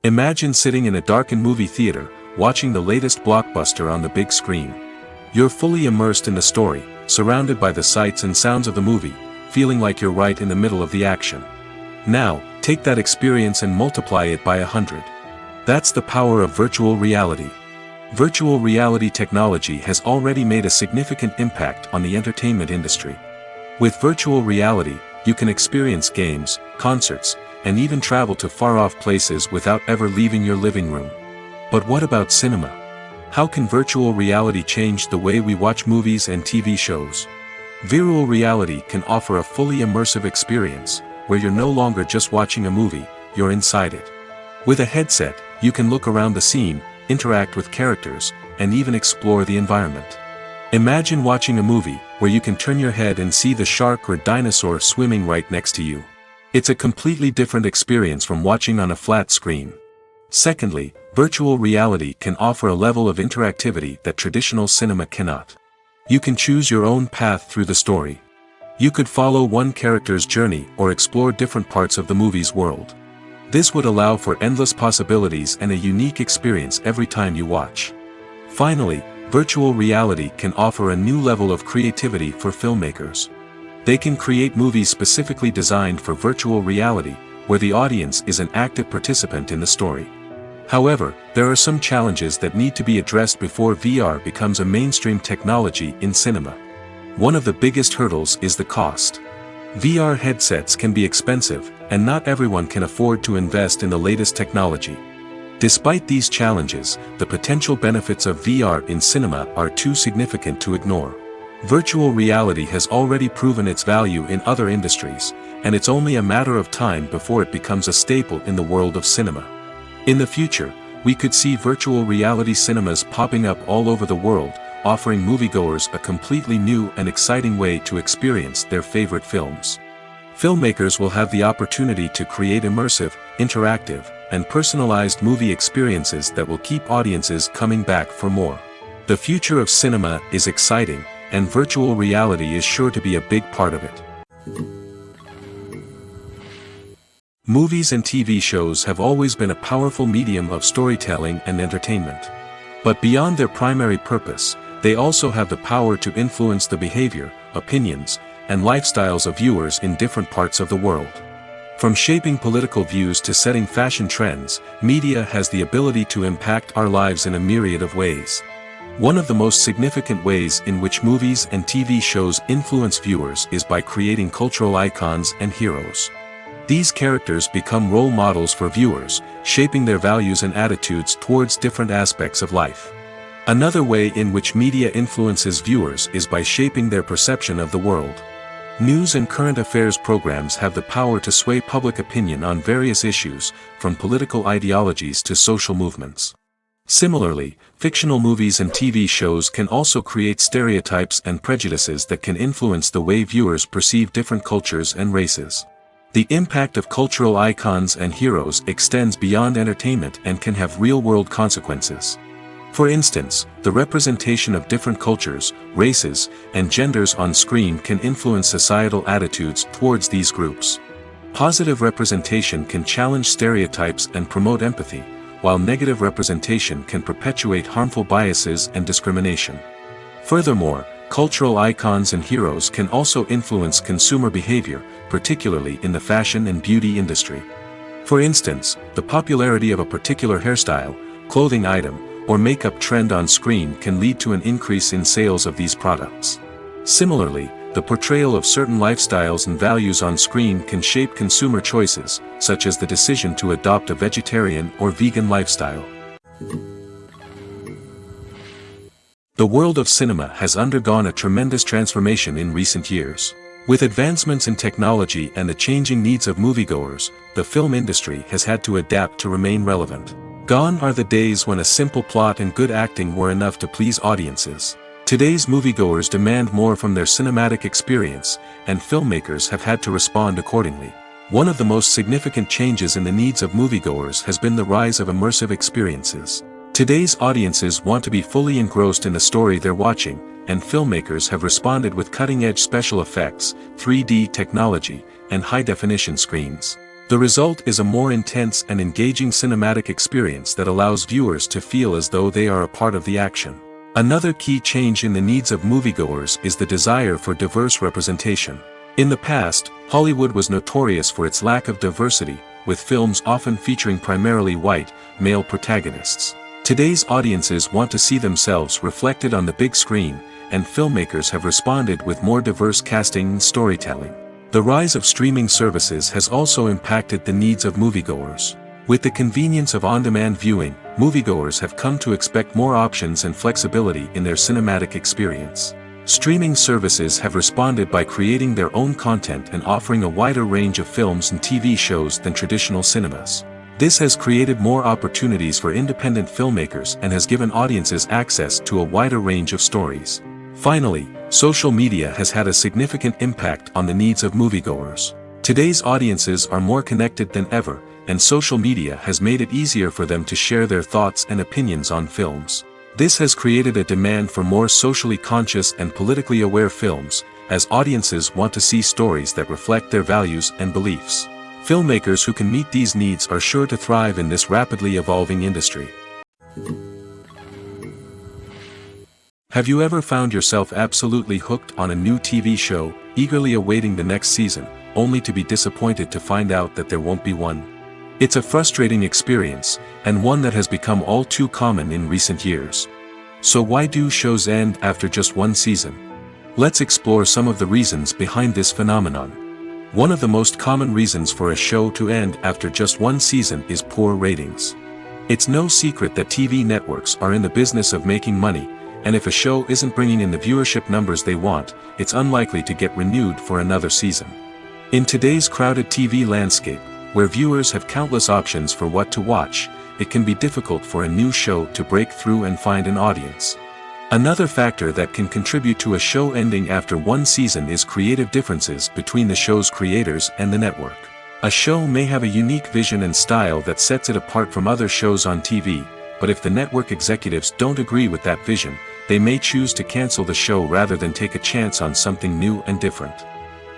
Imagine sitting in a darkened movie theater, watching the latest blockbuster on the big screen. You're fully immersed in the story, surrounded by the sights and sounds of the movie, feeling like you're right in the middle of the action. Now, take that experience and multiply it by 100. That's the power of virtual reality. Virtual reality technology has already made a significant impact on the entertainment industry. With virtual reality, you can experience games, concerts, and even travel to far-off places without ever leaving your living room. But what about cinema? How can virtual reality change the way we watch movies and TV shows? Virtual reality can offer a fully immersive experience, where you're no longer just watching a movie, you're inside it. With a headset, you can look around the scene, interact with characters, and even explore the environment. Imagine watching a movie where you can turn your head and see the shark or dinosaur swimming right next to you. It's a completely different experience from watching on a flat screen. Secondly, virtual reality can offer a level of interactivity that traditional cinema cannot. You can choose your own path through the story. You could follow one character's journey or explore different parts of the movie's world. This would allow for endless possibilities and a unique experience every time you watch. Finally, virtual reality can offer a new level of creativity for filmmakers. They can create movies specifically designed for virtual reality, where the audience is an active participant in the story. However, there are some challenges that need to be addressed before VR becomes a mainstream technology in cinema. One of the biggest hurdles is the cost. VR headsets can be expensive, and not everyone can afford to invest in the latest technology. Despite these challenges, the potential benefits of VR in cinema are too significant to ignore. Virtual reality has already proven its value in other industries, and it's only a matter of time before it becomes a staple in the world of cinema. In the future, we could see virtual reality cinemas popping up all over the world, offering moviegoers a completely new and exciting way to experience their favorite films. Filmmakers will have the opportunity to create immersive, interactive, and personalized movie experiences that will keep audiences coming back for more. The future of cinema is exciting, and virtual reality is sure to be a big part of it. Movies and TV shows have always been a powerful medium of storytelling and entertainment. But beyond their primary purpose, they also have the power to influence the behavior, opinions, and lifestyles of viewers in different parts of the world. From shaping political views to setting fashion trends, media has the ability to impact our lives in a myriad of ways. One of the most significant ways in which movies and TV shows influence viewers is by creating cultural icons and heroes. These characters become role models for viewers, shaping their values and attitudes towards different aspects of life. Another way in which media influences viewers is by shaping their perception of the world. News and current affairs programs have the power to sway public opinion on various issues, from political ideologies to social movements. Similarly, fictional movies and TV shows can also create stereotypes and prejudices that can influence the way viewers perceive different cultures and races. The impact of cultural icons and heroes extends beyond entertainment and can have real-world consequences. For instance, the representation of different cultures, races, and genders on screen can influence societal attitudes towards these groups. Positive representation can challenge stereotypes and promote empathy, while negative representation can perpetuate harmful biases and discrimination. Furthermore, cultural icons and heroes can also influence consumer behavior, particularly in the fashion and beauty industry. For instance, the popularity of a particular hairstyle, clothing item, or makeup trend on screen can lead to an increase in sales of these products. Similarly, the portrayal of certain lifestyles and values on screen can shape consumer choices, such as the decision to adopt a vegetarian or vegan lifestyle. The world of cinema has undergone a tremendous transformation in recent years. With advancements in technology and the changing needs of moviegoers, the film industry has had to adapt to remain relevant. Gone are the days when a simple plot and good acting were enough to please audiences. Today's moviegoers demand more from their cinematic experience, and filmmakers have had to respond accordingly. One of the most significant changes in the needs of moviegoers has been the rise of immersive experiences. Today's audiences want to be fully engrossed in the story they're watching, and filmmakers have responded with cutting-edge special effects, 3D technology, and high-definition screens. The result is a more intense and engaging cinematic experience that allows viewers to feel as though they are a part of the action. Another key change in the needs of moviegoers is the desire for diverse representation. In the past, Hollywood was notorious for its lack of diversity, with films often featuring primarily white, male protagonists. Today's audiences want to see themselves reflected on the big screen, and filmmakers have responded with more diverse casting and storytelling. The rise of streaming services has also impacted the needs of moviegoers. With the convenience of on-demand viewing, moviegoers have come to expect more options and flexibility in their cinematic experience. Streaming services have responded by creating their own content and offering a wider range of films and TV shows than traditional cinemas. This has created more opportunities for independent filmmakers and has given audiences access to a wider range of stories. Finally, social media has had a significant impact on the needs of moviegoers. Today's audiences are more connected than ever, and social media has made it easier for them to share their thoughts and opinions on films. This has created a demand for more socially conscious and politically aware films, as audiences want to see stories that reflect their values and beliefs. Filmmakers who can meet these needs are sure to thrive in this rapidly evolving industry. Have you ever found yourself absolutely hooked on a new TV show, eagerly awaiting the next season, only to be disappointed to find out that there won't be one? It's a frustrating experience, and one that has become all too common in recent years. So why do shows end after just one season? Let's explore some of the reasons behind this phenomenon. One of the most common reasons for a show to end after just one season is poor ratings. It's no secret that TV networks are in the business of making money, and if a show isn't bringing in the viewership numbers they want, it's unlikely to get renewed for another season. In today's crowded TV landscape, where viewers have countless options for what to watch, it can be difficult for a new show to break through and find an audience. Another factor that can contribute to a show ending after one season is creative differences between the show's creators and the network. A show may have a unique vision and style that sets it apart from other shows on TV, but if the network executives don't agree with that vision, they may choose to cancel the show rather than take a chance on something new and different.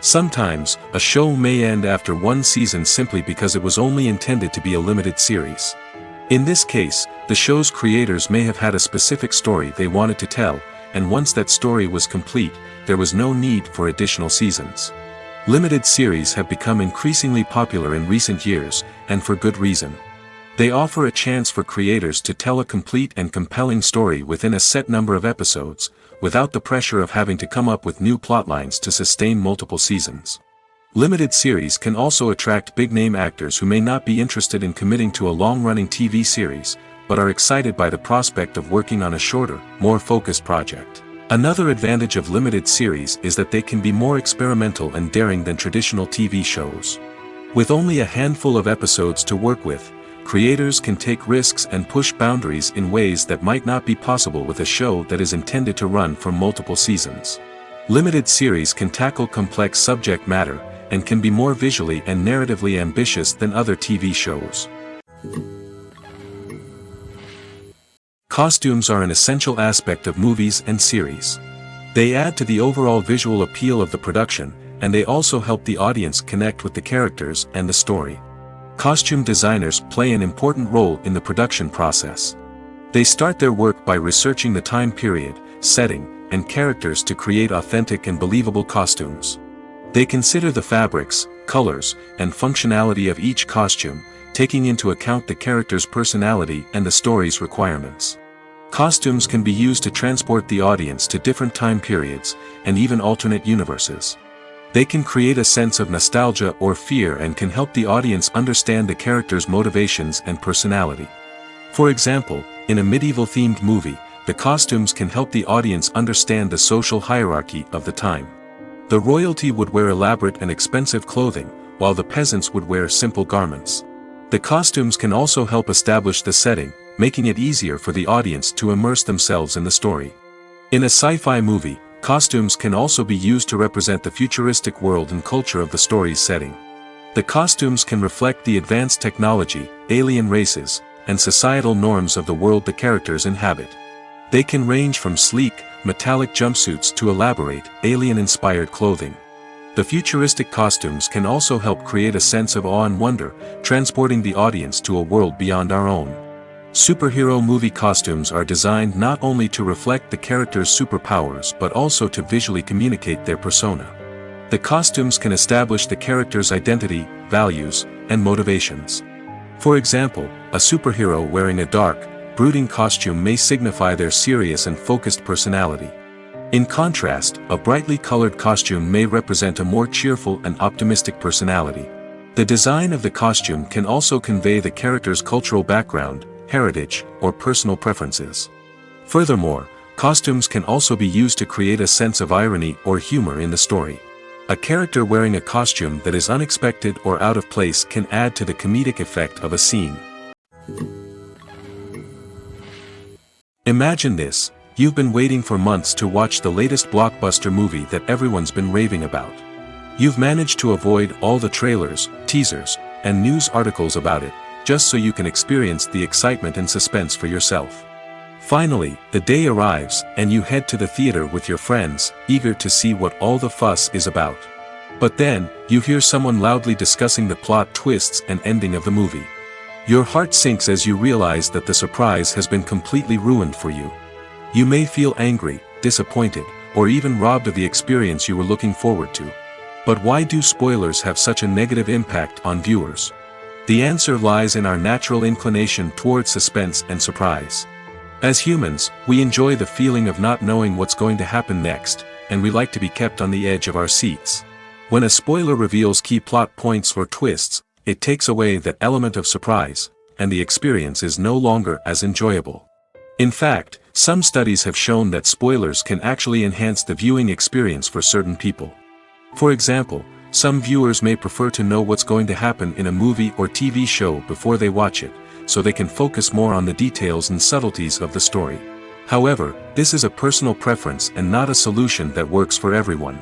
Sometimes, a show may end after one season simply because it was only intended to be a limited series. In this case, the show's creators may have had a specific story they wanted to tell, and once that story was complete, there was no need for additional seasons. Limited series have become increasingly popular in recent years, and for good reason. They offer a chance for creators to tell a complete and compelling story within a set number of episodes, without the pressure of having to come up with new plotlines to sustain multiple seasons. Limited series can also attract big-name actors who may not be interested in committing to a long-running TV series, but are excited by the prospect of working on a shorter, more focused project. Another advantage of limited series is that they can be more experimental and daring than traditional TV shows. With only a handful of episodes to work with, creators can take risks and push boundaries in ways that might not be possible with a show that is intended to run for multiple seasons. Limited series can tackle complex subject matter, and can be more visually and narratively ambitious than other TV shows. Costumes are an essential aspect of movies and series. They add to the overall visual appeal of the production, and they also help the audience connect with the characters and the story. Costume designers play an important role in the production process. They start their work by researching the time period, setting, and characters to create authentic and believable costumes. They consider the fabrics, colors, and functionality of each costume, taking into account the character's personality and the story's requirements. Costumes can be used to transport the audience to different time periods, and even alternate universes. They can create a sense of nostalgia or fear and can help the audience understand the character's motivations and personality. For example, in a medieval-themed movie, the costumes can help the audience understand the social hierarchy of the time. The royalty would wear elaborate and expensive clothing, while the peasants would wear simple garments. The costumes can also help establish the setting, making it easier for the audience to immerse themselves in the story. In a sci-fi movie, costumes can also be used to represent the futuristic world and culture of the story's setting. The costumes can reflect the advanced technology, alien races, and societal norms of the world the characters inhabit. They can range from sleek, metallic jumpsuits to elaborate, alien-inspired clothing. The futuristic costumes can also help create a sense of awe and wonder, transporting the audience to a world beyond our own. Superhero movie costumes are designed not only to reflect the character's superpowers but also to visually communicate their persona. The costumes can establish the character's identity, values, and motivations. For example, a superhero wearing a dark, brooding costume may signify their serious and focused personality. In contrast, a brightly colored costume may represent a more cheerful and optimistic personality. The design of the costume can also convey the character's cultural background, heritage, or personal preferences. Furthermore, costumes can also be used to create a sense of irony or humor in the story. A character wearing a costume that is unexpected or out of place can add to the comedic effect of a scene. Imagine this: you've been waiting for months to watch the latest blockbuster movie that everyone's been raving about. You've managed to avoid all the trailers, teasers, and news articles about it, just so you can experience the excitement and suspense for yourself. Finally, the day arrives, and you head to the theater with your friends, eager to see what all the fuss is about. But then, you hear someone loudly discussing the plot twists and ending of the movie. Your heart sinks as you realize that the surprise has been completely ruined for you. You may feel angry, disappointed, or even robbed of the experience you were looking forward to. But why do spoilers have such a negative impact on viewers? The answer lies in our natural inclination toward suspense and surprise. As humans, we enjoy the feeling of not knowing what's going to happen next, and we like to be kept on the edge of our seats. When a spoiler reveals key plot points or twists, it takes away that element of surprise, and the experience is no longer as enjoyable. In fact, some studies have shown that spoilers can actually enhance the viewing experience for certain people. For example, some viewers may prefer to know what's going to happen in a movie or TV show before they watch it, so they can focus more on the details and subtleties of the story. However, this is a personal preference and not a solution that works for everyone.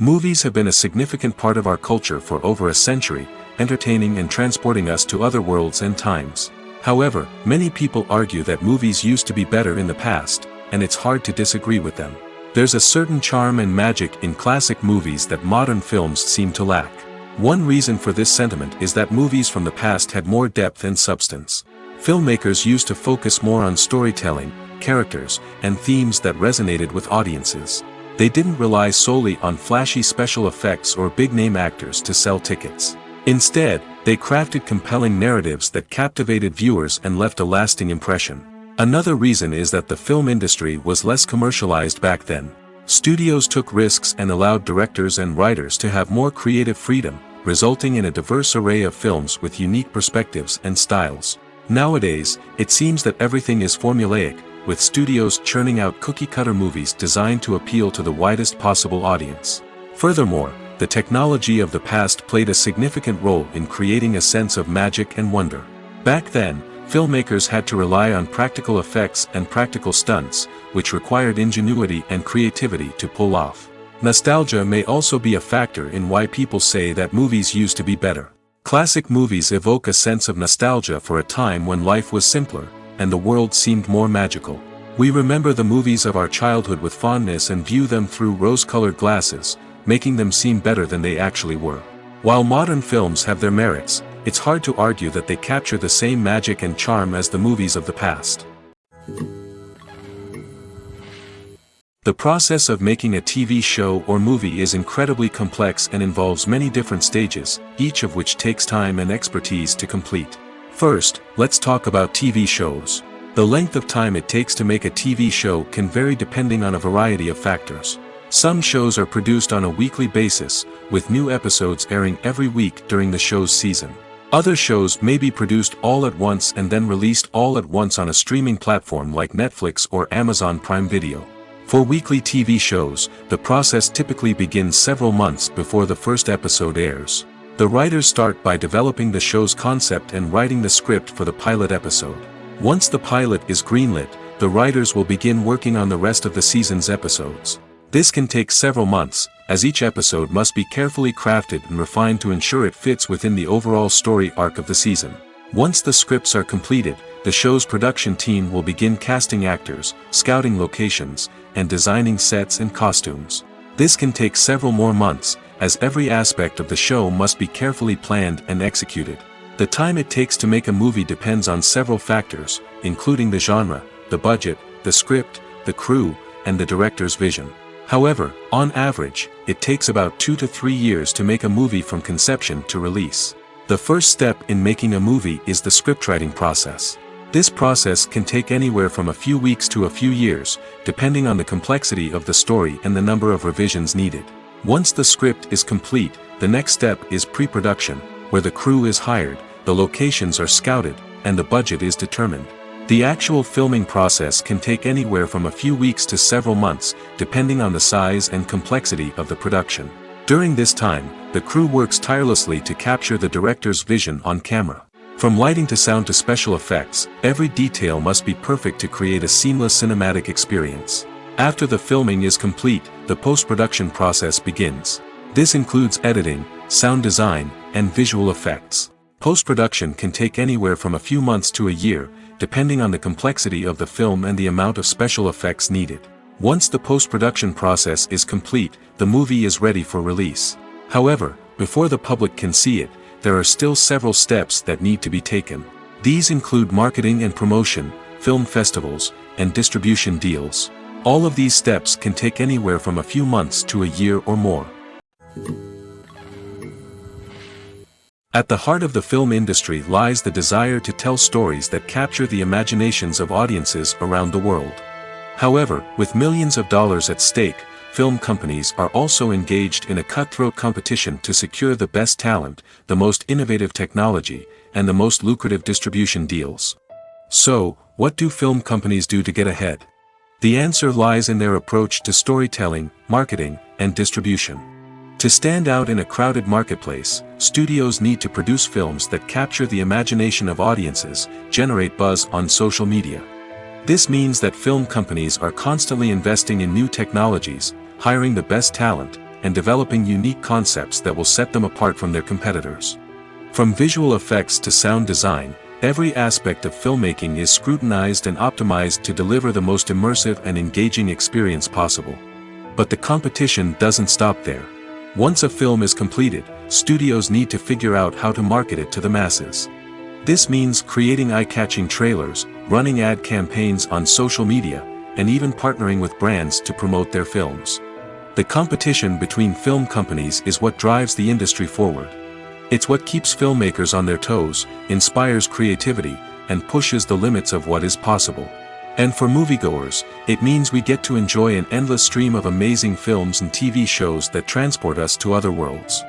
Movies have been a significant part of our culture for over a century, entertaining and transporting us to other worlds and times. However, many people argue that movies used to be better in the past, and it's hard to disagree with them. There's a certain charm and magic in classic movies that modern films seem to lack. One reason for this sentiment is that movies from the past had more depth and substance. Filmmakers used to focus more on storytelling, characters, and themes that resonated with audiences. They didn't rely solely on flashy special effects or big-name actors to sell tickets. Instead, they crafted compelling narratives that captivated viewers and left a lasting impression. Another reason is that the film industry was less commercialized back then. Studios took risks and allowed directors and writers to have more creative freedom, resulting in a diverse array of films with unique perspectives and styles. Nowadays, it seems that everything is formulaic, with studios churning out cookie-cutter movies designed to appeal to the widest possible audience. Furthermore, the technology of the past played a significant role in creating a sense of magic and wonder. Back then, filmmakers had to rely on practical effects and practical stunts, which required ingenuity and creativity to pull off. Nostalgia may also be a factor in why people say that movies used to be better. Classic movies evoke a sense of nostalgia for a time when life was simpler, and the world seemed more magical. We remember the movies of our childhood with fondness and view them through rose-colored glasses, making them seem better than they actually were. While modern films have their merits, it's hard to argue that they capture the same magic and charm as the movies of the past. The process of making a TV show or movie is incredibly complex and involves many different stages, each of which takes time and expertise to complete. First, let's talk about TV shows. The length of time it takes to make a TV show can vary depending on a variety of factors. Some shows are produced on a weekly basis, with new episodes airing every week during the show's season. Other shows may be produced all at once and then released all at once on a streaming platform like Netflix or Amazon Prime Video. For weekly TV shows, the process typically begins several months before the first episode airs. The writers start by developing the show's concept and writing the script for the pilot episode. Once the pilot is greenlit, the writers will begin working on the rest of the season's episodes. This can take several months, as each episode must be carefully crafted and refined to ensure it fits within the overall story arc of the season. Once the scripts are completed, the show's production team will begin casting actors, scouting locations, and designing sets and costumes. This can take several more months, as every aspect of the show must be carefully planned and executed. The time it takes to make a movie depends on several factors, including the genre, the budget, the script, the crew, and the director's vision. However, on average, it takes about 2 to 3 years to make a movie from conception to release. The first step in making a movie is the scriptwriting process. This process can take anywhere from a few weeks to a few years, depending on the complexity of the story and the number of revisions needed. Once the script is complete, the next step is pre-production, where the crew is hired, the locations are scouted, and the budget is determined. The actual filming process can take anywhere from a few weeks to several months, depending on the size and complexity of the production. During this time, the crew works tirelessly to capture the director's vision on camera. From lighting to sound to special effects, every detail must be perfect to create a seamless cinematic experience. After the filming is complete, the post-production process begins. This includes editing, sound design, and visual effects. Post-production can take anywhere from a few months to a year, depending on the complexity of the film and the amount of special effects needed. Once the post-production process is complete, the movie is ready for release. However, before the public can see it, there are still several steps that need to be taken. These include marketing and promotion, film festivals, and distribution deals. All of these steps can take anywhere from a few months to a year or more. At the heart of the film industry lies the desire to tell stories that capture the imaginations of audiences around the world. However, with millions of dollars at stake, film companies are also engaged in a cutthroat competition to secure the best talent, the most innovative technology, and the most lucrative distribution deals. So, what do film companies do to get ahead? The answer lies in their approach to storytelling, marketing, and distribution. To stand out in a crowded marketplace, studios need to produce films that capture the imagination of audiences, generate buzz on social media. This means that film companies are constantly investing in new technologies, hiring the best talent, and developing unique concepts that will set them apart from their competitors. From visual effects to sound design, every aspect of filmmaking is scrutinized and optimized to deliver the most immersive and engaging experience possible. But the competition doesn't stop there. Once a film is completed, studios need to figure out how to market it to the masses. This means creating eye-catching trailers, running ad campaigns on social media, and even partnering with brands to promote their films. The competition between film companies is what drives the industry forward. It's what keeps filmmakers on their toes, inspires creativity, and pushes the limits of what is possible. And for moviegoers, it means we get to enjoy an endless stream of amazing films and TV shows that transport us to other worlds.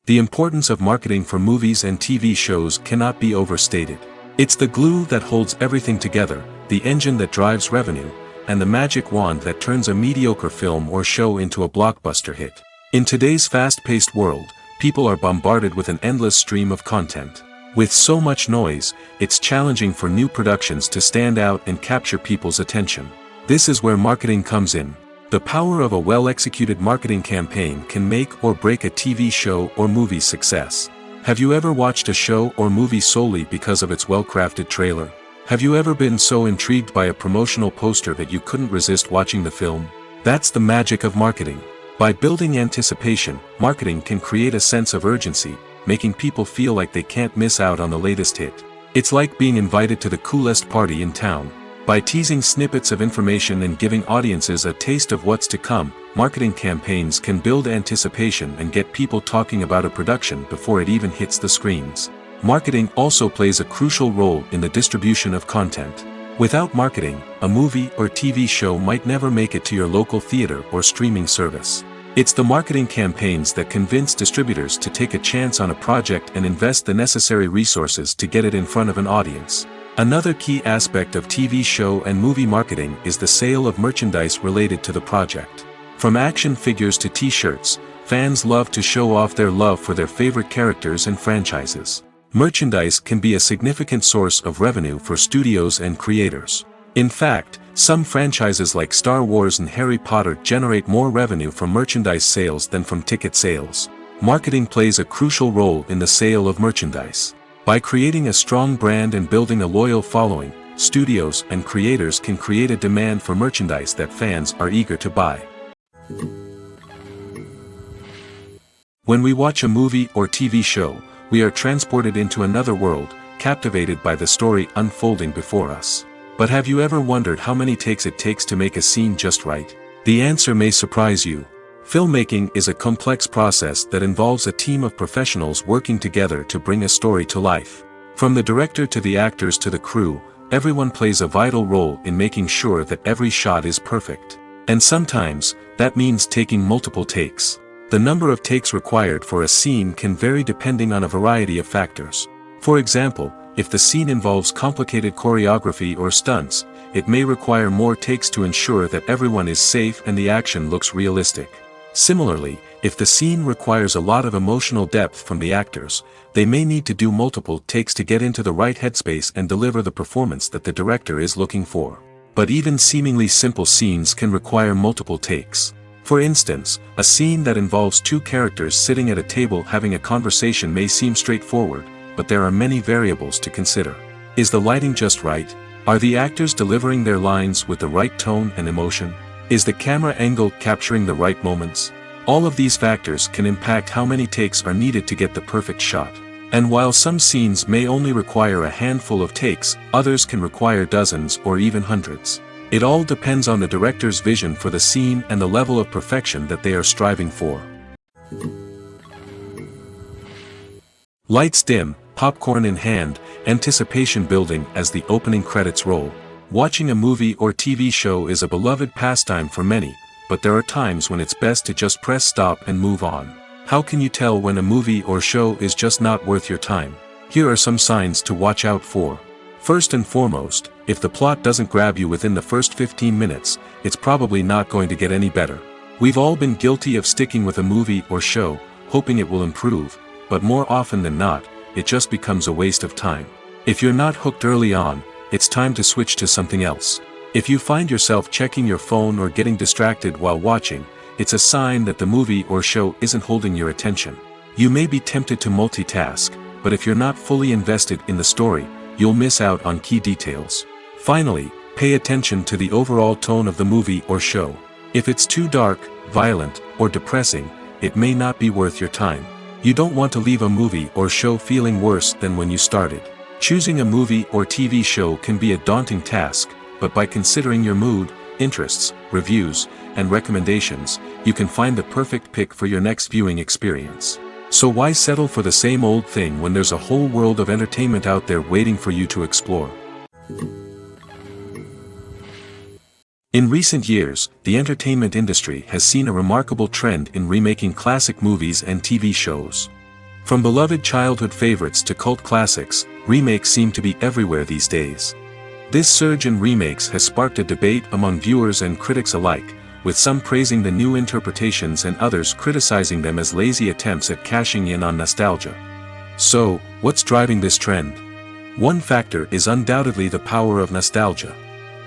The importance of marketing for movies and TV shows cannot be overstated. It's the glue that holds everything together, the engine that drives revenue, and the magic wand that turns a mediocre film or show into a blockbuster hit. In today's fast-paced world, people are bombarded with an endless stream of content. With so much noise, it's challenging for new productions to stand out and capture people's attention. This is where marketing comes in. The power of a well-executed marketing campaign can make or break a TV show or movie's success. Have you ever watched a show or movie solely because of its well-crafted trailer? Have you ever been so intrigued by a promotional poster that you couldn't resist watching the film? That's the magic of marketing. By building anticipation, marketing can create a sense of urgency, making people feel like they can't miss out on the latest hit. It's like being invited to the coolest party in town. By teasing snippets of information and giving audiences a taste of what's to come, marketing campaigns can build anticipation and get people talking about a production before it even hits the screens. Marketing also plays a crucial role in the distribution of content. Without marketing, a movie or TV show might never make it to your local theater or streaming service. It's the marketing campaigns that convince distributors to take a chance on a project and invest the necessary resources to get it in front of an audience. Another key aspect of TV show and movie marketing is the sale of merchandise related to the project. From action figures to t-shirts, fans love to show off their love for their favorite characters and franchises. Merchandise can be a significant source of revenue for studios and creators. In fact, some franchises like Star Wars and Harry Potter generate more revenue from merchandise sales than from ticket sales. Marketing plays a crucial role in the sale of merchandise. By creating a strong brand and building a loyal following, studios and creators can create a demand for merchandise that fans are eager to buy. When we watch a movie or TV show, we are transported into another world, captivated by the story unfolding before us. But have you ever wondered how many takes it takes to make a scene just right? The answer may surprise you. Filmmaking is a complex process that involves a team of professionals working together to bring a story to life. From the director to the actors to the crew, everyone plays a vital role in making sure that every shot is perfect. And sometimes, that means taking multiple takes. The number of takes required for a scene can vary depending on a variety of factors. For example, if the scene involves complicated choreography or stunts, it may require more takes to ensure that everyone is safe and the action looks realistic. Similarly, if the scene requires a lot of emotional depth from the actors, they may need to do multiple takes to get into the right headspace and deliver the performance that the director is looking for. But even seemingly simple scenes can require multiple takes. For instance, a scene that involves two characters sitting at a table having a conversation may seem straightforward, but there are many variables to consider. Is the lighting just right? Are the actors delivering their lines with the right tone and emotion? Is the camera angle capturing the right moments? All of these factors can impact how many takes are needed to get the perfect shot. And while some scenes may only require a handful of takes, others can require dozens or even hundreds. It all depends on the director's vision for the scene and the level of perfection that they are striving for. Lights dim, popcorn in hand, anticipation building as the opening credits roll. Watching a movie or TV show is a beloved pastime for many, but there are times when it's best to just press stop and move on. How can you tell when a movie or show is just not worth your time? Here are some signs to watch out for. First and foremost, if the plot doesn't grab you within the first 15 minutes, it's probably not going to get any better. We've all been guilty of sticking with a movie or show, hoping it will improve, but more often than not, it just becomes a waste of time. If you're not hooked early on, it's time to switch to something else. If you find yourself checking your phone or getting distracted while watching, it's a sign that the movie or show isn't holding your attention. You may be tempted to multitask, but if you're not fully invested in the story, you'll miss out on key details. Finally, pay attention to the overall tone of the movie or show. If it's too dark, violent, or depressing, it may not be worth your time. You don't want to leave a movie or show feeling worse than when you started. Choosing a movie or TV show can be a daunting task, but by considering your mood, interests, reviews, and recommendations, you can find the perfect pick for your next viewing experience. So why settle for the same old thing when there's a whole world of entertainment out there waiting for you to explore? In recent years, the entertainment industry has seen a remarkable trend in remaking classic movies and TV shows. From beloved childhood favorites to cult classics, remakes seem to be everywhere these days. This surge in remakes has sparked a debate among viewers and critics alike, with some praising the new interpretations and others criticizing them as lazy attempts at cashing in on nostalgia. So, what's driving this trend? One factor is undoubtedly the power of nostalgia.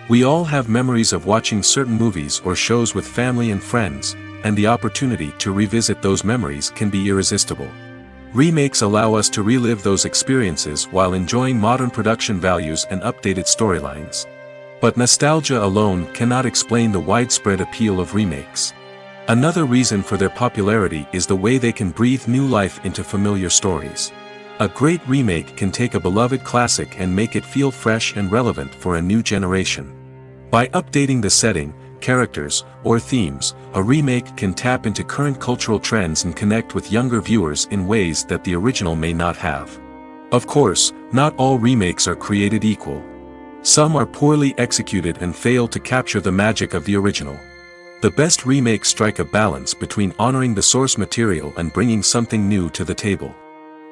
We all have memories of watching certain movies or shows with family and friends, and the opportunity to revisit those memories can be irresistible. Remakes allow us to relive those experiences while enjoying modern production values and updated storylines. But nostalgia alone cannot explain the widespread appeal of remakes. Another reason for their popularity is the way they can breathe new life into familiar stories. A great remake can take a beloved classic and make it feel fresh and relevant for a new generation. By updating the setting, characters, or themes, a remake can tap into current cultural trends and connect with younger viewers in ways that the original may not have. Of course, not all remakes are created equal. Some are poorly executed and fail to capture the magic of the original. The best remakes strike a balance between honoring the source material and bringing something new to the table.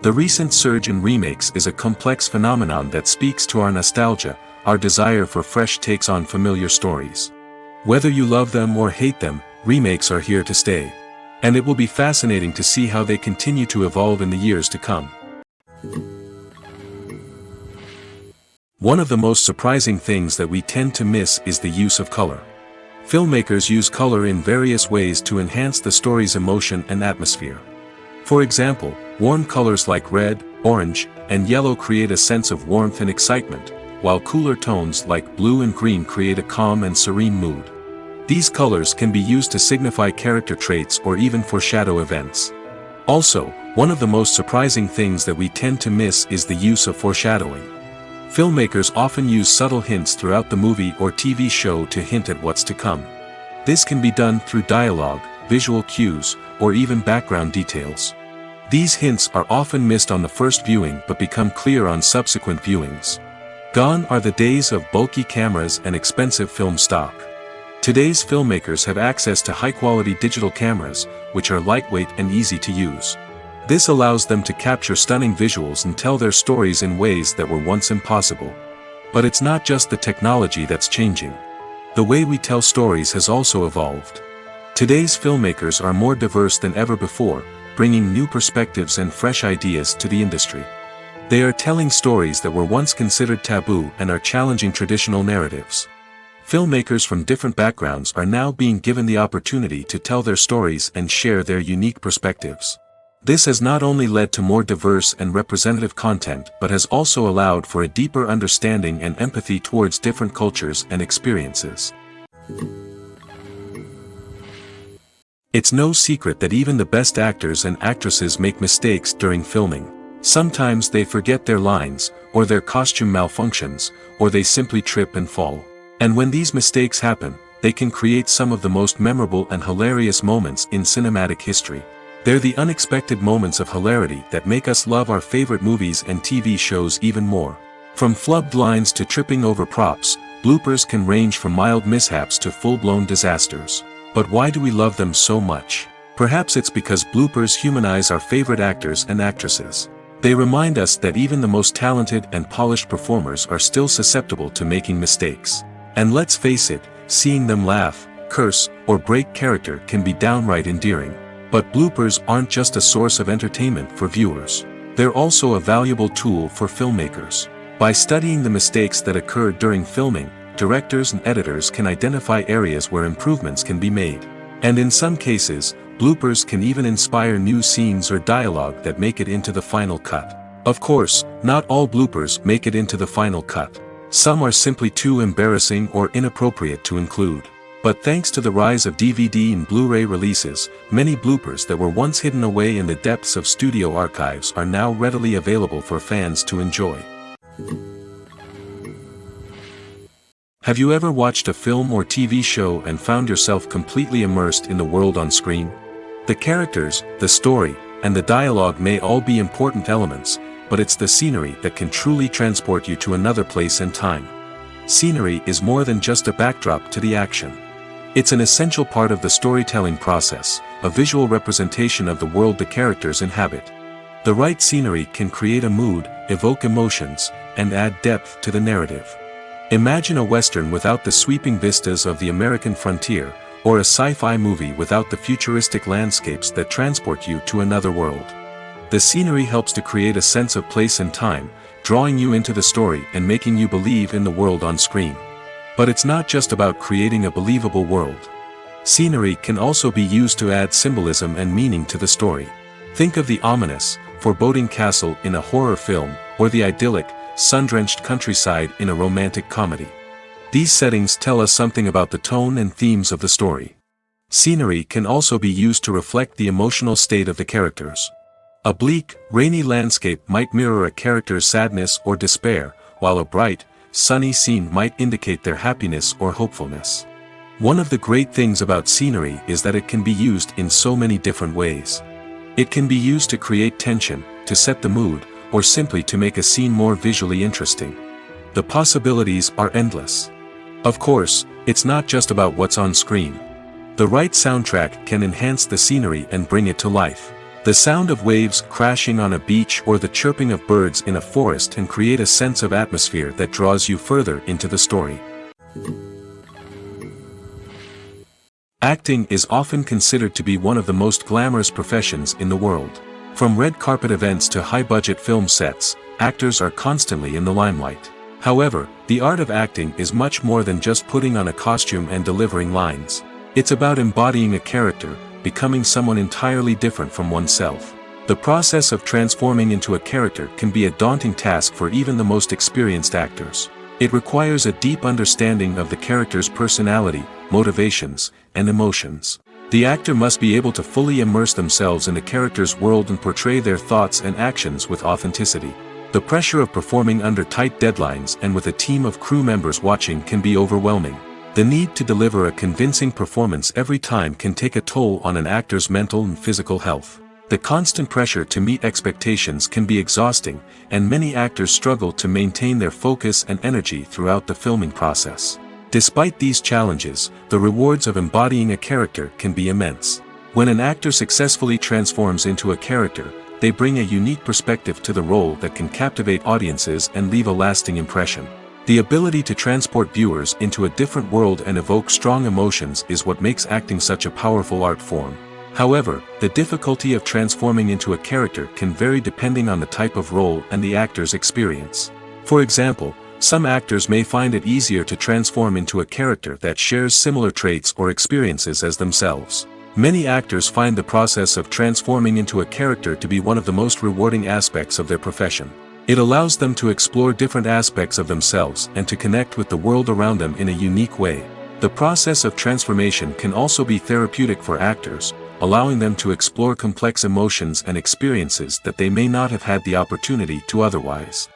The recent surge in remakes is a complex phenomenon that speaks to our nostalgia, our desire for fresh takes on familiar stories. Whether you love them or hate them, remakes are here to stay. And it will be fascinating to see how they continue to evolve in the years to come. One of the most surprising things that we tend to miss is the use of color. Filmmakers use color in various ways to enhance the story's emotion and atmosphere. For example, warm colors like red, orange, and yellow create a sense of warmth and excitement, while cooler tones like blue and green create a calm and serene mood. These colors can be used to signify character traits or even foreshadow events. Also, one of the most surprising things that we tend to miss is the use of foreshadowing. Filmmakers often use subtle hints throughout the movie or TV show to hint at what's to come. This can be done through dialogue, visual cues, or even background details. These hints are often missed on the first viewing but become clear on subsequent viewings. Gone are the days of bulky cameras and expensive film stock. Today's filmmakers have access to high-quality digital cameras, which are lightweight and easy to use. This allows them to capture stunning visuals and tell their stories in ways that were once impossible. But it's not just the technology that's changing. The way we tell stories has also evolved. Today's filmmakers are more diverse than ever before, bringing new perspectives and fresh ideas to the industry. They are telling stories that were once considered taboo and are challenging traditional narratives. Filmmakers from different backgrounds are now being given the opportunity to tell their stories and share their unique perspectives. This has not only led to more diverse and representative content but has also allowed for a deeper understanding and empathy towards different cultures and experiences. It's no secret that even the best actors and actresses make mistakes during filming. Sometimes they forget their lines, or their costume malfunctions, or they simply trip and fall. And when these mistakes happen, they can create some of the most memorable and hilarious moments in cinematic history. They're the unexpected moments of hilarity that make us love our favorite movies and TV shows even more. From flubbed lines to tripping over props, bloopers can range from mild mishaps to full-blown disasters. But why do we love them so much? Perhaps it's because bloopers humanize our favorite actors and actresses. They remind us that even the most talented and polished performers are still susceptible to making mistakes. And let's face it, seeing them laugh, curse, or break character can be downright endearing. But bloopers aren't just a source of entertainment for viewers. They're also a valuable tool for filmmakers. By studying the mistakes that occurred during filming, directors and editors can identify areas where improvements can be made. And in some cases, bloopers can even inspire new scenes or dialogue that make it into the final cut. Of course, not all bloopers make it into the final cut. Some are simply too embarrassing or inappropriate to include. But thanks to the rise of DVD and Blu-ray releases, many bloopers that were once hidden away in the depths of studio archives are now readily available for fans to enjoy. Have you ever watched a film or TV show and found yourself completely immersed in the world on screen? The characters, the story, and the dialogue may all be important elements, but it's the scenery that can truly transport you to another place and time. Scenery is more than just a backdrop to the action. It's an essential part of the storytelling process, a visual representation of the world the characters inhabit. The right scenery can create a mood, evoke emotions, and add depth to the narrative. Imagine a Western without the sweeping vistas of the American frontier, or a sci-fi movie without the futuristic landscapes that transport you to another world. The scenery helps to create a sense of place and time, drawing you into the story and making you believe in the world on screen. But it's not just about creating a believable world. Scenery can also be used to add symbolism and meaning to the story. Think of the ominous, foreboding castle in a horror film, or the idyllic, sun-drenched countryside in a romantic comedy. These settings tell us something about the tone and themes of the story. Scenery can also be used to reflect the emotional state of the characters. A bleak, rainy landscape might mirror a character's sadness or despair, while a bright, sunny scene might indicate their happiness or hopefulness. One of the great things about scenery is that it can be used in so many different ways. It can be used to create tension, to set the mood, or simply to make a scene more visually interesting. The possibilities are endless. Of course, it's not just about what's on screen. The right soundtrack can enhance the scenery and bring it to life. The sound of waves crashing on a beach or the chirping of birds in a forest can create a sense of atmosphere that draws you further into the story. Acting is often considered to be one of the most glamorous professions in the world. From red carpet events to high-budget film sets, actors are constantly in the limelight. However, the art of acting is much more than just putting on a costume and delivering lines. It's about embodying a character, becoming someone entirely different from oneself. The process of transforming into a character can be a daunting task for even the most experienced actors. It requires a deep understanding of the character's personality, motivations, and emotions. The actor must be able to fully immerse themselves in the character's world and portray their thoughts and actions with authenticity. The pressure of performing under tight deadlines and with a team of crew members watching can be overwhelming. The need to deliver a convincing performance every time can take a toll on an actor's mental and physical health. The constant pressure to meet expectations can be exhausting, and many actors struggle to maintain their focus and energy throughout the filming process. Despite these challenges, the rewards of embodying a character can be immense. When an actor successfully transforms into a character, they bring a unique perspective to the role that can captivate audiences and leave a lasting impression. The ability to transport viewers into a different world and evoke strong emotions is what makes acting such a powerful art form. However, the difficulty of transforming into a character can vary depending on the type of role and the actor's experience. For example, some actors may find it easier to transform into a character that shares similar traits or experiences as themselves. Many actors find the process of transforming into a character to be one of the most rewarding aspects of their profession. It allows them to explore different aspects of themselves and to connect with the world around them in a unique way. The process of transformation can also be therapeutic for actors, allowing them to explore complex emotions and experiences that they may not have had the opportunity to otherwise.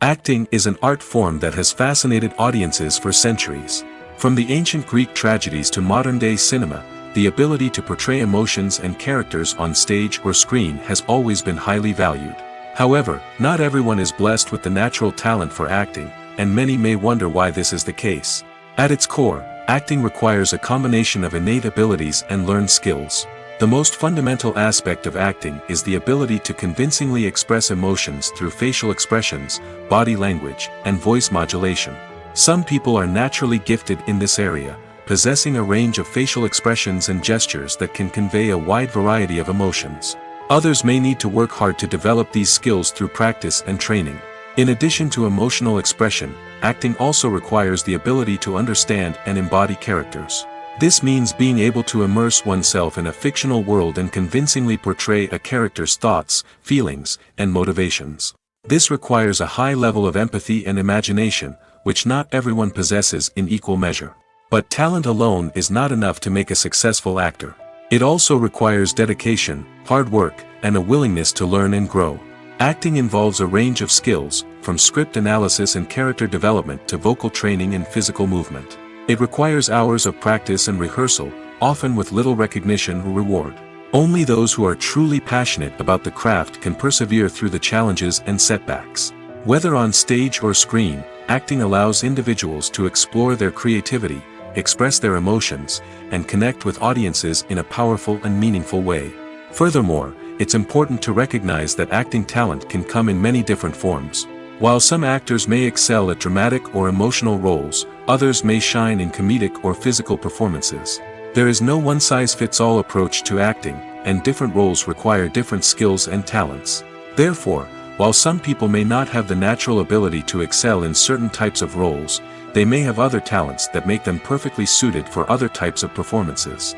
Acting is an art form that has fascinated audiences for centuries. From the ancient Greek tragedies to modern-day cinema, the ability to portray emotions and characters on stage or screen has always been highly valued. However, not everyone is blessed with the natural talent for acting, and many may wonder why this is the case. At its core, acting requires a combination of innate abilities and learned skills. The most fundamental aspect of acting is the ability to convincingly express emotions through facial expressions, body language, and voice modulation. Some people are naturally gifted in this area, possessing a range of facial expressions and gestures that can convey a wide variety of emotions. Others may need to work hard to develop these skills through practice and training. In addition to emotional expression, acting also requires the ability to understand and embody characters. This means being able to immerse oneself in a fictional world and convincingly portray a character's thoughts, feelings, and motivations. This requires a high level of empathy and imagination, which not everyone possesses in equal measure. But talent alone is not enough to make a successful actor. It also requires dedication, hard work, and a willingness to learn and grow. Acting involves a range of skills, from script analysis and character development to vocal training and physical movement. It requires hours of practice and rehearsal, often with little recognition or reward. Only those who are truly passionate about the craft can persevere through the challenges and setbacks. Whether on stage or screen, acting allows individuals to explore their creativity, express their emotions, and connect with audiences in a powerful and meaningful way. Furthermore, it's important to recognize that acting talent can come in many different forms. While some actors may excel at dramatic or emotional roles, others may shine in comedic or physical performances. There is no one-size-fits-all approach to acting, and different roles require different skills and talents. Therefore, while some people may not have the natural ability to excel in certain types of roles, they may have other talents that make them perfectly suited for other types of performances.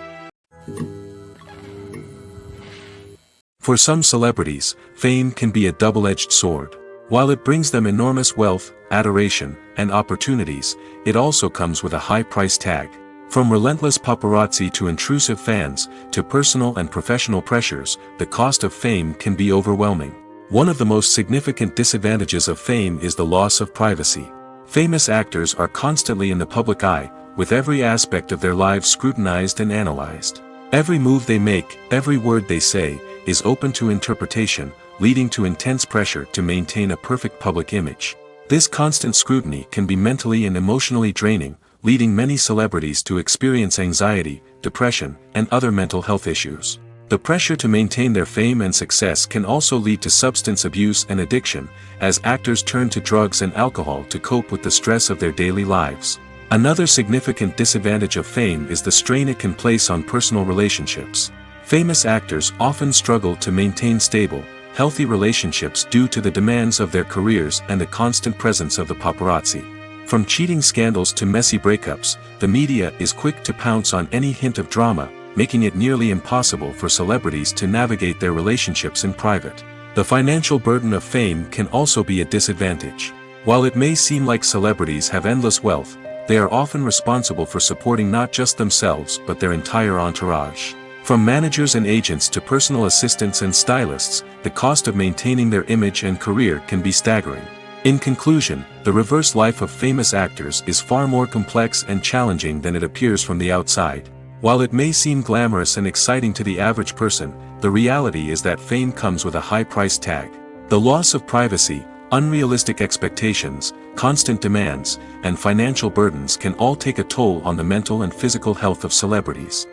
For some celebrities, fame can be a double-edged sword. While it brings them enormous wealth, adoration, and opportunities, it also comes with a high price tag. From relentless paparazzi to intrusive fans, to personal and professional pressures, the cost of fame can be overwhelming. One of the most significant disadvantages of fame is the loss of privacy. Famous actors are constantly in the public eye, with every aspect of their lives scrutinized and analyzed. Every move they make, every word they say, is open to interpretation, leading to intense pressure to maintain a perfect public image. This constant scrutiny can be mentally and emotionally draining, leading many celebrities to experience anxiety, depression, and other mental health issues. The pressure to maintain their fame and success can also lead to substance abuse and addiction, as actors turn to drugs and alcohol to cope with the stress of their daily lives. Another significant disadvantage of fame is the strain it can place on personal relationships. Famous actors often struggle to maintain stable, healthy relationships due to the demands of their careers and the constant presence of the paparazzi. From cheating scandals to messy breakups, the media is quick to pounce on any hint of drama, making it nearly impossible for celebrities to navigate their relationships in private. The financial burden of fame can also be a disadvantage. While it may seem like celebrities have endless wealth, they are often responsible for supporting not just themselves but their entire entourage. From managers and agents to personal assistants and stylists, the cost of maintaining their image and career can be staggering. In conclusion, the reverse life of famous actors is far more complex and challenging than it appears from the outside. While it may seem glamorous and exciting to the average person, the reality is that fame comes with a high price tag. The loss of privacy, unrealistic expectations, constant demands, and financial burdens can all take a toll on the mental and physical health of celebrities.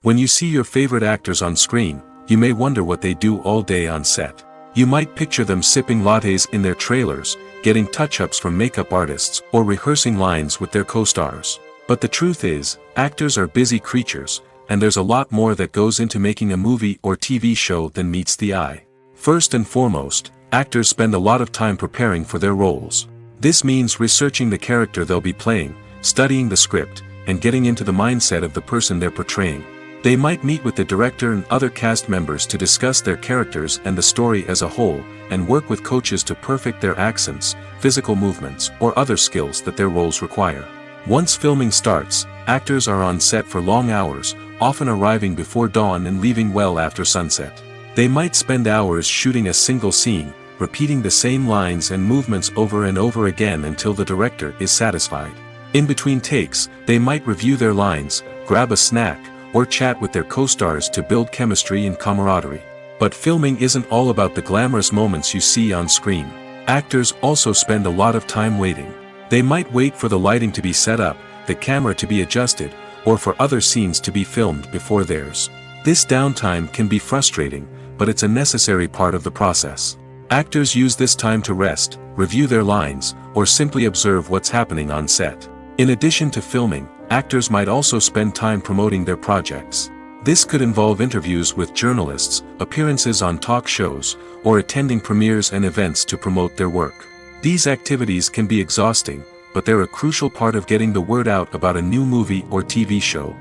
When you see your favorite actors on screen, you may wonder what they do all day on set. You might picture them sipping lattes in their trailers, getting touch-ups from makeup artists, or rehearsing lines with their co-stars. But the truth is, actors are busy creatures, and there's a lot more that goes into making a movie or TV show than meets the eye. First and foremost, actors spend a lot of time preparing for their roles. This means researching the character they'll be playing, studying the script, and getting into the mindset of the person they're portraying. They might meet with the director and other cast members to discuss their characters and the story as a whole, and work with coaches to perfect their accents, physical movements, or other skills that their roles require. Once filming starts, actors are on set for long hours, often arriving before dawn and leaving well after sunset. They might spend hours shooting a single scene, repeating the same lines and movements over and over again until the director is satisfied. In between takes, they might review their lines, grab a snack, or chat with their co-stars to build chemistry and camaraderie. But filming isn't all about the glamorous moments you see on screen. Actors also spend a lot of time waiting. They might wait for the lighting to be set up, the camera to be adjusted, or for other scenes to be filmed before theirs. This downtime can be frustrating, but it's a necessary part of the process. Actors use this time to rest, review their lines, or simply observe what's happening on set. In addition to filming, actors might also spend time promoting their projects. This could involve interviews with journalists, appearances on talk shows, or attending premieres and events to promote their work. These activities can be exhausting, but they're a crucial part of getting the word out about a new movie or TV show.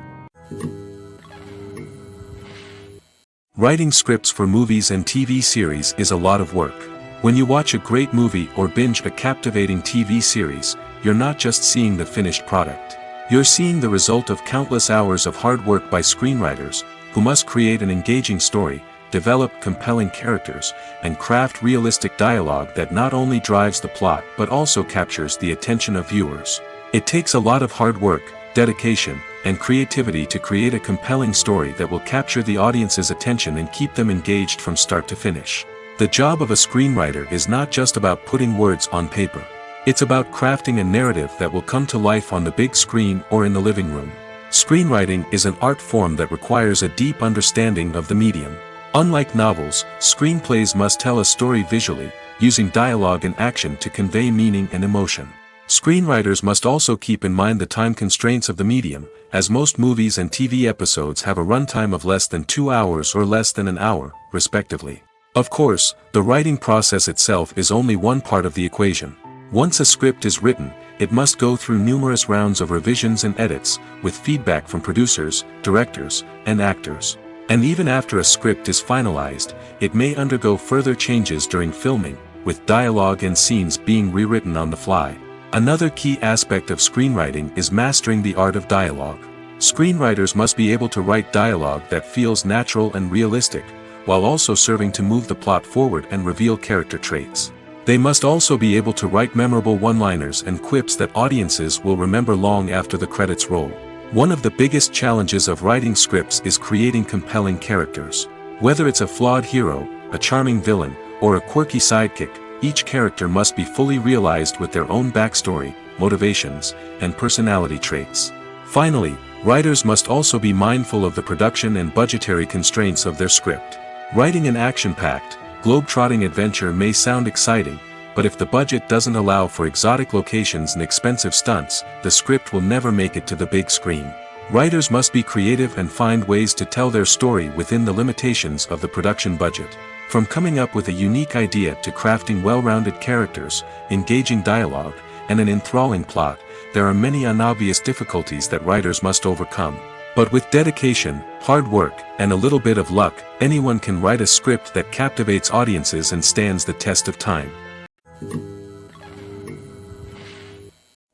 Writing scripts for movies and TV series is a lot of work. When you watch a great movie or binge a captivating TV series, you're not just seeing the finished product. You're seeing the result of countless hours of hard work by screenwriters, who must create an engaging story, develop compelling characters, and craft realistic dialogue that not only drives the plot but also captures the attention of viewers. It takes a lot of hard work, dedication, and creativity to create a compelling story that will capture the audience's attention and keep them engaged from start to finish. The job of a screenwriter is not just about putting words on paper. It's about crafting a narrative that will come to life on the big screen or in the living room. Screenwriting is an art form that requires a deep understanding of the medium. Unlike novels, screenplays must tell a story visually, using dialogue and action to convey meaning and emotion. Screenwriters must also keep in mind the time constraints of the medium, as most movies and TV episodes have a runtime of less than 2 hours or less than an hour, respectively. Of course, the writing process itself is only one part of the equation. Once a script is written, it must go through numerous rounds of revisions and edits, with feedback from producers, directors, and actors. And even after a script is finalized, it may undergo further changes during filming, with dialogue and scenes being rewritten on the fly. Another key aspect of screenwriting is mastering the art of dialogue. Screenwriters must be able to write dialogue that feels natural and realistic, while also serving to move the plot forward and reveal character traits. They must also be able to write memorable one-liners and quips that audiences will remember long after the credits roll. One of the biggest challenges of writing scripts is creating compelling characters. Whether it's a flawed hero, a charming villain, or a quirky sidekick, each character must be fully realized with their own backstory, motivations, and personality traits. Finally, writers must also be mindful of the production and budgetary constraints of their script. Writing an action-packed, globe-trotting adventure may sound exciting, but if the budget doesn't allow for exotic locations and expensive stunts, the script will never make it to the big screen. Writers must be creative and find ways to tell their story within the limitations of the production budget. From coming up with a unique idea to crafting well-rounded characters, engaging dialogue, and an enthralling plot, there are many unobvious difficulties that writers must overcome. But with dedication, hard work, and a little bit of luck, anyone can write a script that captivates audiences and stands the test of time.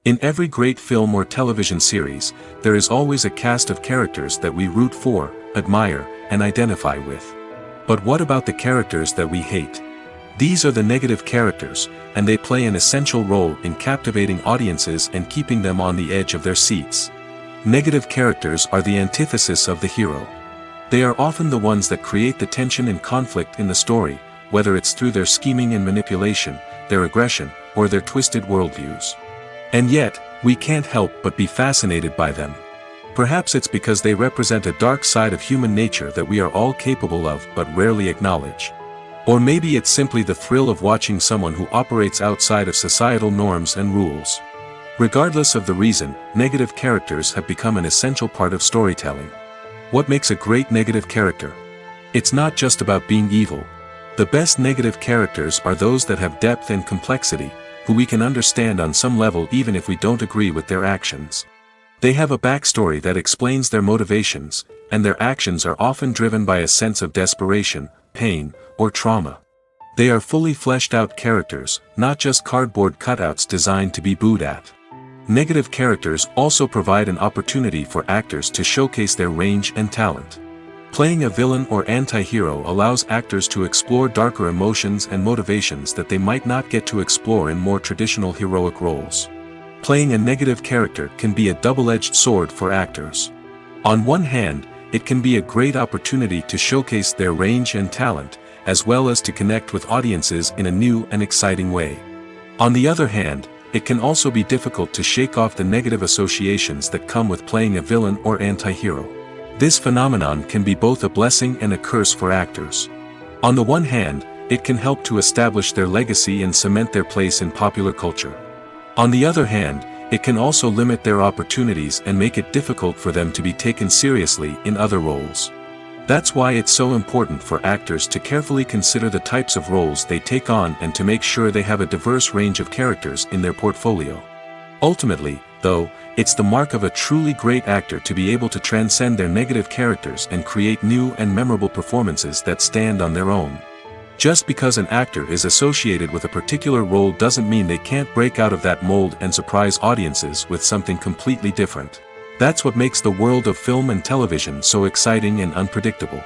In every great film or television series, there is always a cast of characters that we root for, admire, and identify with. But what about the characters that we hate? These are the negative characters, and they play an essential role in captivating audiences and keeping them on the edge of their seats. Negative characters are the antithesis of the hero. They are often the ones that create the tension and conflict in the story, whether it's through their scheming and manipulation, their aggression, or their twisted worldviews. And yet, we can't help but be fascinated by them. Perhaps it's because they represent a dark side of human nature that we are all capable of but rarely acknowledge. Or maybe it's simply the thrill of watching someone who operates outside of societal norms and rules. Regardless of the reason, negative characters have become an essential part of storytelling. What makes a great negative character? It's not just about being evil. The best negative characters are those that have depth and complexity, who we can understand on some level even if we don't agree with their actions. They have a backstory that explains their motivations, and their actions are often driven by a sense of desperation, pain, or trauma. They are fully fleshed out characters, not just cardboard cutouts designed to be booed at. Negative characters also provide an opportunity for actors to showcase their range and talent. Playing a villain or anti-hero allows actors to explore darker emotions and motivations that they might not get to explore in more traditional heroic roles. Playing a negative character can be a double-edged sword for actors. On one hand, it can be a great opportunity to showcase their range and talent, as well as to connect with audiences in a new and exciting way. On the other hand, it can also be difficult to shake off the negative associations that come with playing a villain or anti-hero. This phenomenon can be both a blessing and a curse for actors. On the one hand, it can help to establish their legacy and cement their place in popular culture. On the other hand, it can also limit their opportunities and make it difficult for them to be taken seriously in other roles. That's why it's so important for actors to carefully consider the types of roles they take on and to make sure they have a diverse range of characters in their portfolio. Ultimately, though, it's the mark of a truly great actor to be able to transcend their negative characters and create new and memorable performances that stand on their own. Just because an actor is associated with a particular role doesn't mean they can't break out of that mold and surprise audiences with something completely different. That's what makes the world of film and television so exciting and unpredictable.